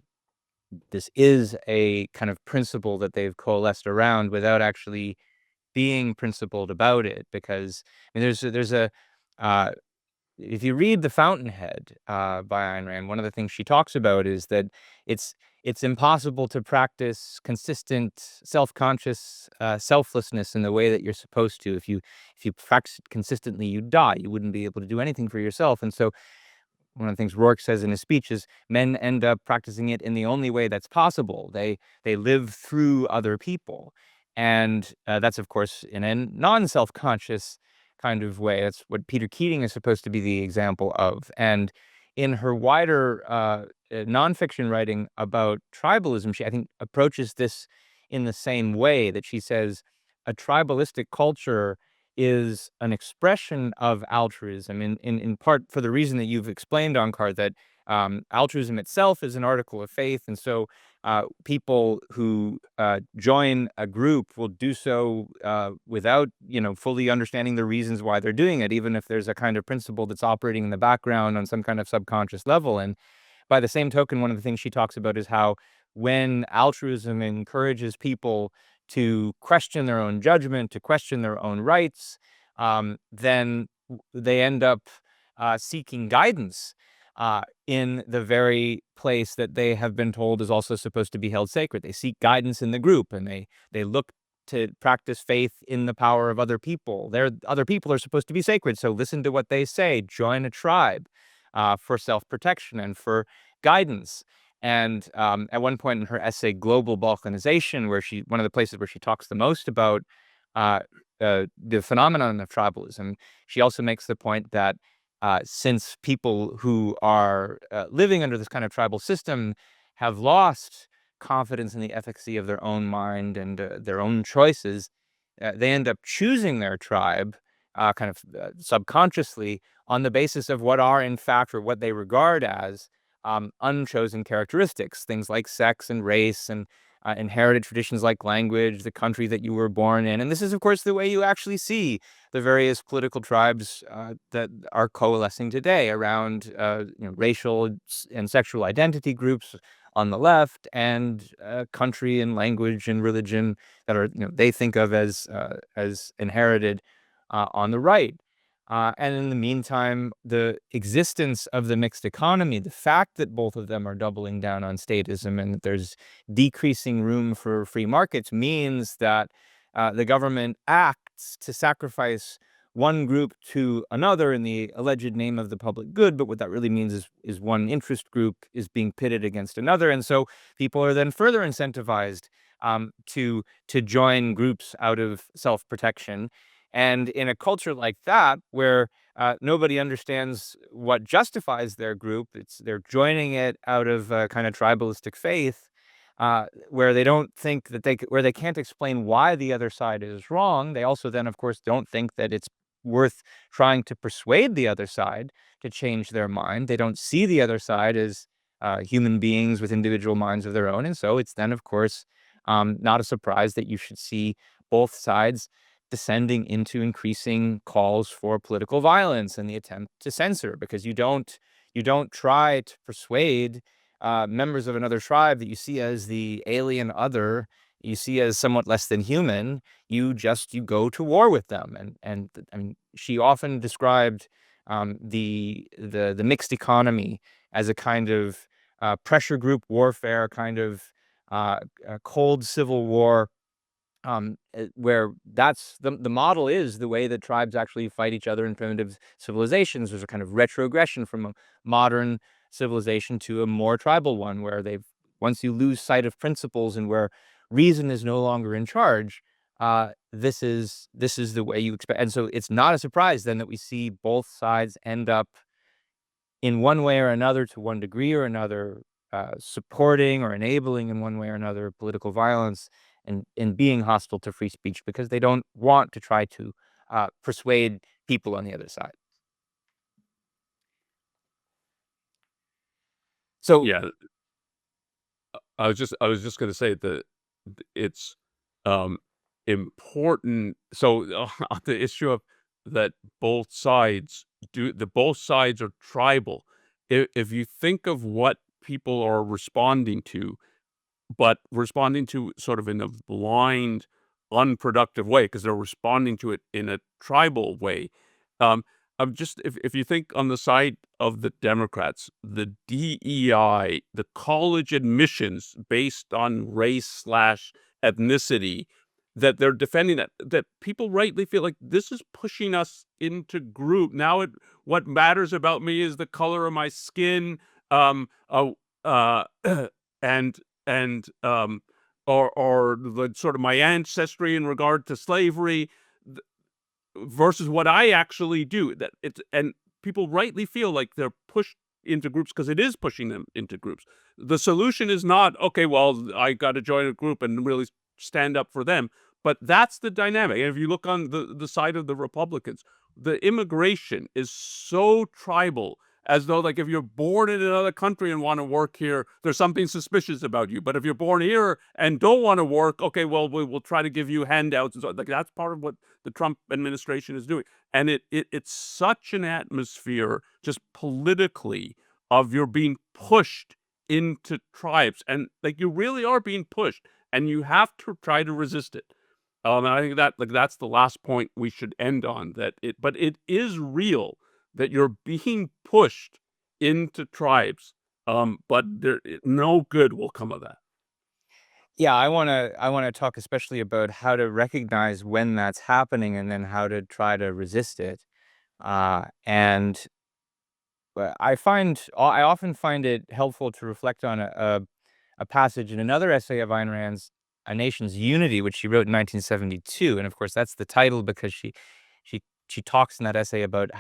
this is a kind of principle that they've coalesced around without actually being principled about it. Because I mean, there's a uh, if you read The Fountainhead by Ayn Rand, one of the things she talks about is that it's it's impossible to practice consistent self-conscious selflessness in the way that you're supposed to. If you practice it consistently, you die. You wouldn't be able to do anything for yourself. And so one of the things Rourke says in his speech is men end up practicing it in the only way that's possible. They live through other people, and that's of course in a non-self-conscious kind of way. That's what Peter Keating is supposed to be the example of. And in her wider nonfiction writing about tribalism, she I think approaches this in the same way that she says a tribalistic culture is an expression of altruism in part for the reason that you've explained, Onkar, that altruism itself is an article of faith. And so people who join a group will do so without, fully understanding the reasons why they're doing it, even if there's a kind of principle that's operating in the background on some kind of subconscious level. And by the same token, one of the things she talks about is how when altruism encourages people to question their own judgment, to question their own rights, then they end up seeking guidance in the very place that they have been told is also supposed to be held sacred. They seek guidance in the group, and they look to practice faith in the power of other people. Other people are supposed to be sacred, so listen to what they say. Join a tribe for self-protection and for guidance. And at one point in her essay, Global Balkanization, one of the places where she talks the most about uh, the phenomenon of tribalism, she also makes the point that since people who are living under this kind of tribal system have lost confidence in the efficacy of their own mind and their own choices, they end up choosing their tribe kind of subconsciously on the basis of what are, in fact, or what they regard as unchosen characteristics, things like sex and race and inherited traditions like language, the country that you were born in. And this is, of course, the way you actually see the various political tribes that are coalescing today around racial and sexual identity groups on the left, and country and language and religion that are they think of as inherited on the right. And in the meantime, the existence of the mixed economy, the fact that both of them are doubling down on statism and that there's decreasing room for free markets means that the government acts to sacrifice one group to another in the alleged name of the public good. But what that really means is one interest group is being pitted against another. And so people are then further incentivized to join groups out of self-protection. And in a culture like that, where nobody understands what justifies their group, they're joining it out of a kind of tribalistic faith, where they don't think that where they can't explain why the other side is wrong. They also then, of course, don't think that it's worth trying to persuade the other side to change their mind. They don't see the other side as human beings with individual minds of their own, and so it's then, of course, not a surprise that you should see both sides descending into increasing calls for political violence and the attempt to censor, because you don't try to persuade members of another tribe that you see as the alien other, you see as somewhat less than human. You go to war with them. And I mean, she often described the mixed economy as a kind of pressure group warfare, kind of a cold civil war, where that's the model is the way that tribes actually fight each other in primitive civilizations. There's a kind of retrogression from a modern civilization to a more tribal one, where once you lose sight of principles and where reason is no longer in charge, this is the way you expect. And so it's not a surprise then that we see both sides end up in one way or another, to one degree or another, supporting or enabling in one way or another political violence and being hostile to free speech, because they don't want to try to persuade people on the other side. So Yeah, I was just going to say that it's um important. So on the issue of that, both sides are tribal. If you think of what people are responding to, but responding to sort of in a blind, unproductive way, because they're responding to it in a tribal way. Um, I'm just if you think on the side of the Democrats, the DEI, the college admissions based on race/ethnicity, that they're defending, that people rightly feel like this is pushing us into group. Now what matters about me is the color of my skin, uh, uh, and and or the sort of my ancestry in regard to slavery, th versus what I actually do. That it's and people rightly feel like they're pushed into groups because it is pushing them into groups. The solution is not, "Okay, well, I gotta join a group and really stand up for them," but that's the dynamic. And if you look on the side of the Republicans, the immigration is so tribal, as though, like, if you're born in another country and wanna work here, there's something suspicious about you. But if you're born here and don't wanna work, okay, well, we'll try to give you handouts and so, like, that's part of what the Trump administration is doing. And it's such an atmosphere, just politically, of you're being pushed into tribes, and, like, you really are being pushed, and you have to try to resist it. And I think that, like, that's the last point we should end on, that it is real that you're being pushed into tribes, but no good will come of that. yeah, I wanna talk especially about how to recognize when that's happening and then how to try to resist it. And I often find it helpful to reflect on a passage in another essay of Ayn Rand's, A Nation's Unity, which she wrote in 1972. And of course, that's the title because she she talks in that essay about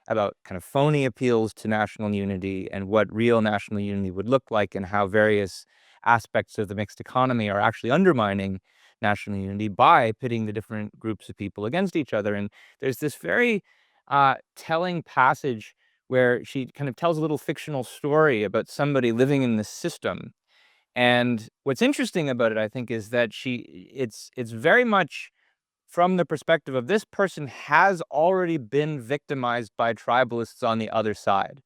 kind of phony appeals to national unity and what real national unity would look like, and how various aspects of the mixed economy are actually undermining national unity by pitting the different groups of people against each other. And there's this very telling passage where she kind of tells a little fictional story about somebody living in this system. And what's interesting about it, I think, is that it's very much from the perspective of this person has already been victimized by tribalists on the other side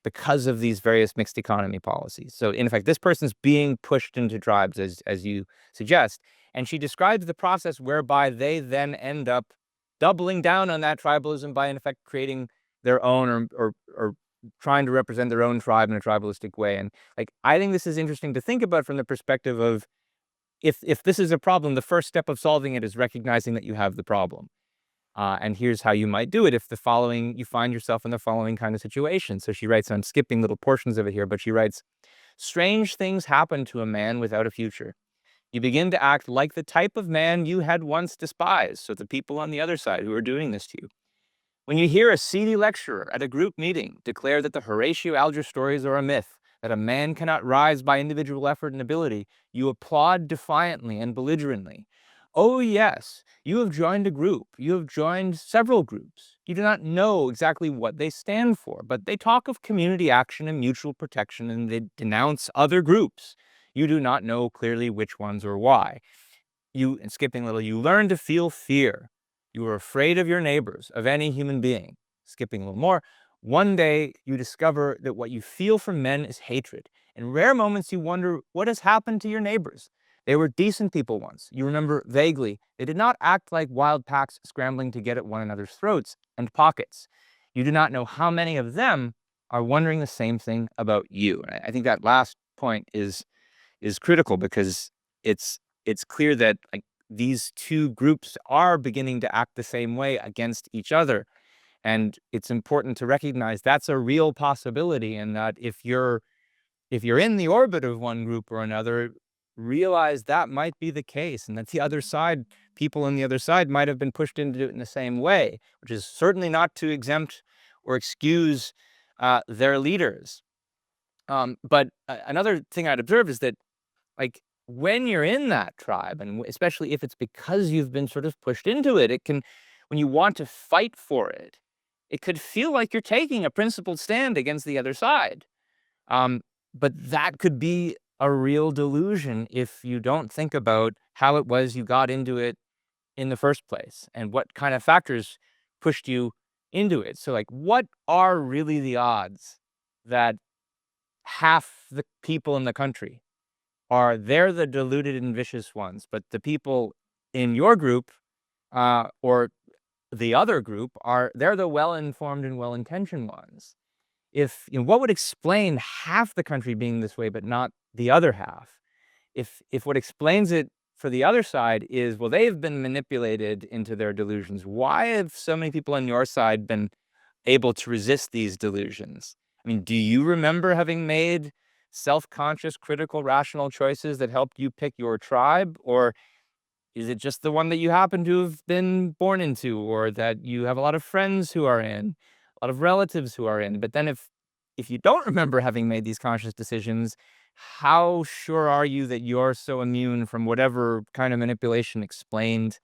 because of these various mixed economy policies. So in effect, this person's being pushed into tribes, as you suggest. And she describes the process whereby they then end up doubling down on that tribalism by, in effect, creating their own, or trying to represent their own tribe in a tribalistic way. And like, I think this is interesting to think about from the perspective of, if this is a problem, the first step of solving it is recognizing that you have the problem. And here's how you might do it if you find yourself in the following kind of situation. So she writes, I'm skipping little portions of it here, but she writes, strange things happen to a man without a future. You begin to act like the type of man you had once despised. So the people on the other side who are doing this to you. When you hear a seedy lecturer at a group meeting declare that the Horatio Alger stories are a myth, that a man cannot rise by individual effort and ability, you applaud defiantly and belligerently. Oh, yes, you have joined a group. You have joined several groups. You do not know exactly what they stand for, but they talk of community action and mutual protection, and they denounce other groups. You do not know clearly which ones or why. And skipping a little, you learn to feel fear. You are afraid of your neighbors, of any human being. Skipping a little more, one day you discover that what you feel for men is hatred. In rare moments, you wonder what has happened to your neighbors. They were decent people once. You remember vaguely. They did not act like wild packs scrambling to get at one another's throats and pockets. You do not know how many of them are wondering the same thing about you. And I think that last point is critical, because it's clear that, like, these two groups are beginning to act the same way against each other. And it's important to recognize that's a real possibility, and that if you're in the orbit of one group or another, realize that might be the case, and that the other side, people on the other side, might have been pushed into it in the same way, which is certainly not to exempt or excuse their leaders. But another thing I'd observe is that, like, when you're in that tribe, and especially if it's because you've been sort of pushed into it, when you want to fight for it, it could feel like you're taking a principled stand against the other side. Um, but that could be a real delusion if you don't think about how it was you got into it in the first place, and what kind of factors pushed you into it. So, like, what are really the odds that half the people in the country they're the deluded and vicious ones, but the people in your group, or the other group, they're the well-informed and well-intentioned ones? What would explain half the country being this way, but not the other half? If what explains it for the other side is, well, they've been manipulated into their delusions, why have so many people on your side been able to resist these delusions? I mean, do you remember having made self-conscious, critical, rational choices that helped you pick your tribe? Or is it just the one that you happen to have been born into, or that you have a lot of friends who are in, a lot of relatives who are in? But then if you don't remember having made these conscious decisions, how sure are you that you're so immune from whatever kind of manipulation explained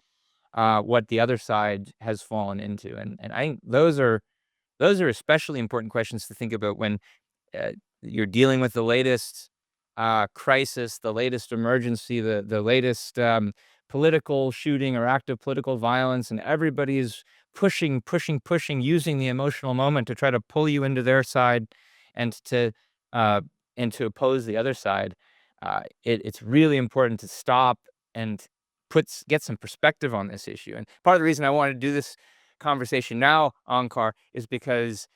what the other side has fallen into? And I think those are especially important questions to think about when uh, you're dealing with the latest crisis, the latest emergency, the latest political shooting or act of political violence, and everybody is pushing, pushing, pushing, using the emotional moment to try to pull you into their side, and to uh, oppose the other side. It's really important to stop and get some perspective on this issue. And part of the reason I wanted to do this conversation now, Onkar, is because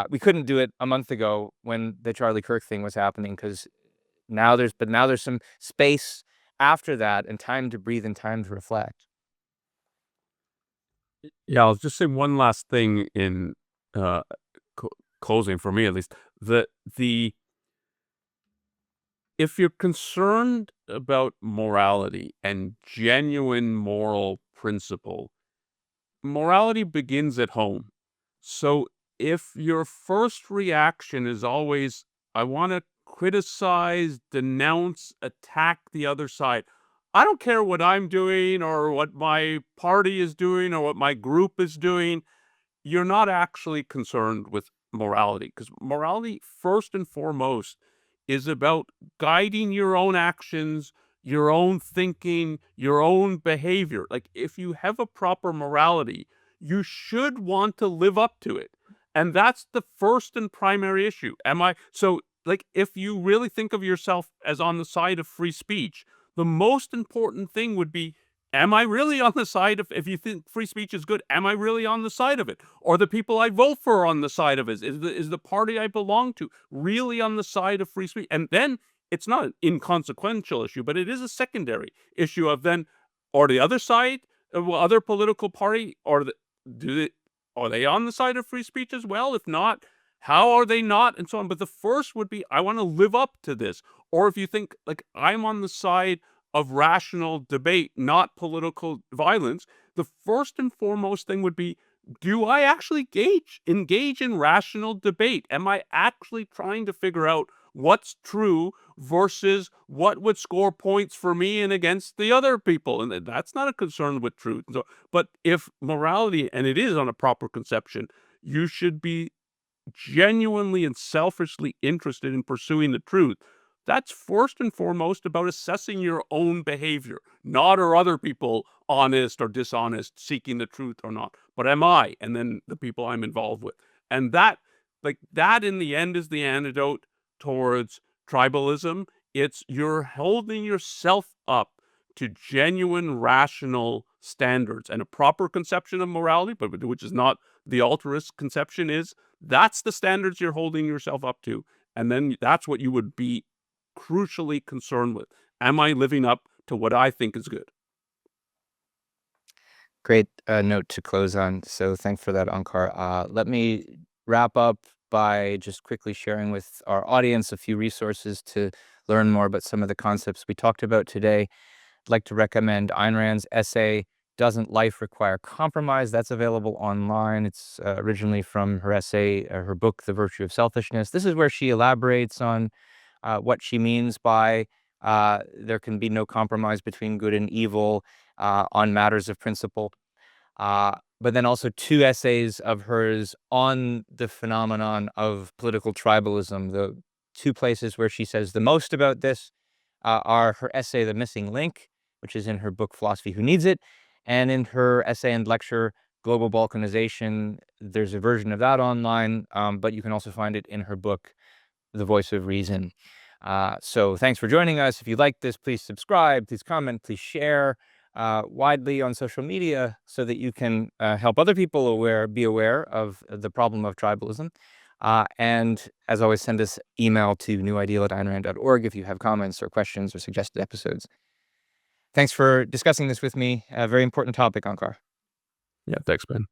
we couldn't do it a month ago when the Charlie Kirk thing was happening, because now there's some space after that, and time to breathe and time to reflect. Yeah, I'll just say one last thing in uh, cl closing, for me at least. The If you're concerned about morality and genuine moral principle, morality begins at home. So if your first reaction is always, I want to criticize, denounce, attack the other side, I don't care what I'm doing or what my party is doing or what my group is doing, you're not actually concerned with morality, because morality, first and foremost, is about guiding your own actions, your own thinking, your own behavior. Like, if you have a proper morality, you should want to live up to it. And that's the first and primary issue. Like, if you really think of yourself as on the side of free speech, the most important thing would be, am I really on the side of, if you think free speech is good, am I really on the side of it? Or the people I vote for are on the side of it? Is the party I belong to really on the side of free speech? And then it's not an inconsequential issue, but it is a secondary issue of then, or the other side, other political party, or do they, are they on the side of free speech as well? If not, how are they not? And so on. But the first would be, I want to live up to this. Or if you think like I'm on the side of rational debate, not political violence, the first and foremost thing would be, do I actually engage in rational debate? Am I actually trying to figure out what's true versus what would score points for me and against the other people? And that's not a concern with truth. So, but if morality, and it is on a proper conception, you should be genuinely and selfishly interested in pursuing the truth. That's first and foremost about assessing your own behavior, not are other people honest or dishonest, seeking the truth or not, but am I, and then the people I'm involved with. And that, like that in the end is the antidote towards tribalism. It's you're holding yourself up to genuine rational standards, and a proper conception of morality, but which is not the altruist conception, is that's the standards you're holding yourself up to. And then that's what you would be crucially concerned with. Am I living up to what I think is good? Great note to close on. So thanks for that, Onkar. Let me wrap up by just quickly sharing with our audience a few resources to learn more about some of the concepts we talked about today. I'd like to recommend Ayn Rand's essay, Doesn't Life Require Compromise? That's available online. It's originally from her essay, her book, The Virtue of Selfishness. This is where she elaborates on what she means by there can be no compromise between good and evil on matters of principle. But then also two essays of hers on the phenomenon of political tribalism. The two places where she says the most about this are her essay, The Missing Link, which is in her book, Philosophy Who Needs It, and in her essay and lecture, Global Balkanization. There's a version of that online, but you can also find it in her book, The Voice of Reason. So thanks for joining us. If you like this, please subscribe, please comment, please share widely on social media so that you can help other people be aware of the problem of tribalism. And as always, send us email to newideal@aynrand.org if you have comments or questions or suggested episodes. Thanks for discussing this with me. A very important topic, Onkar. Yeah, thanks, Ben.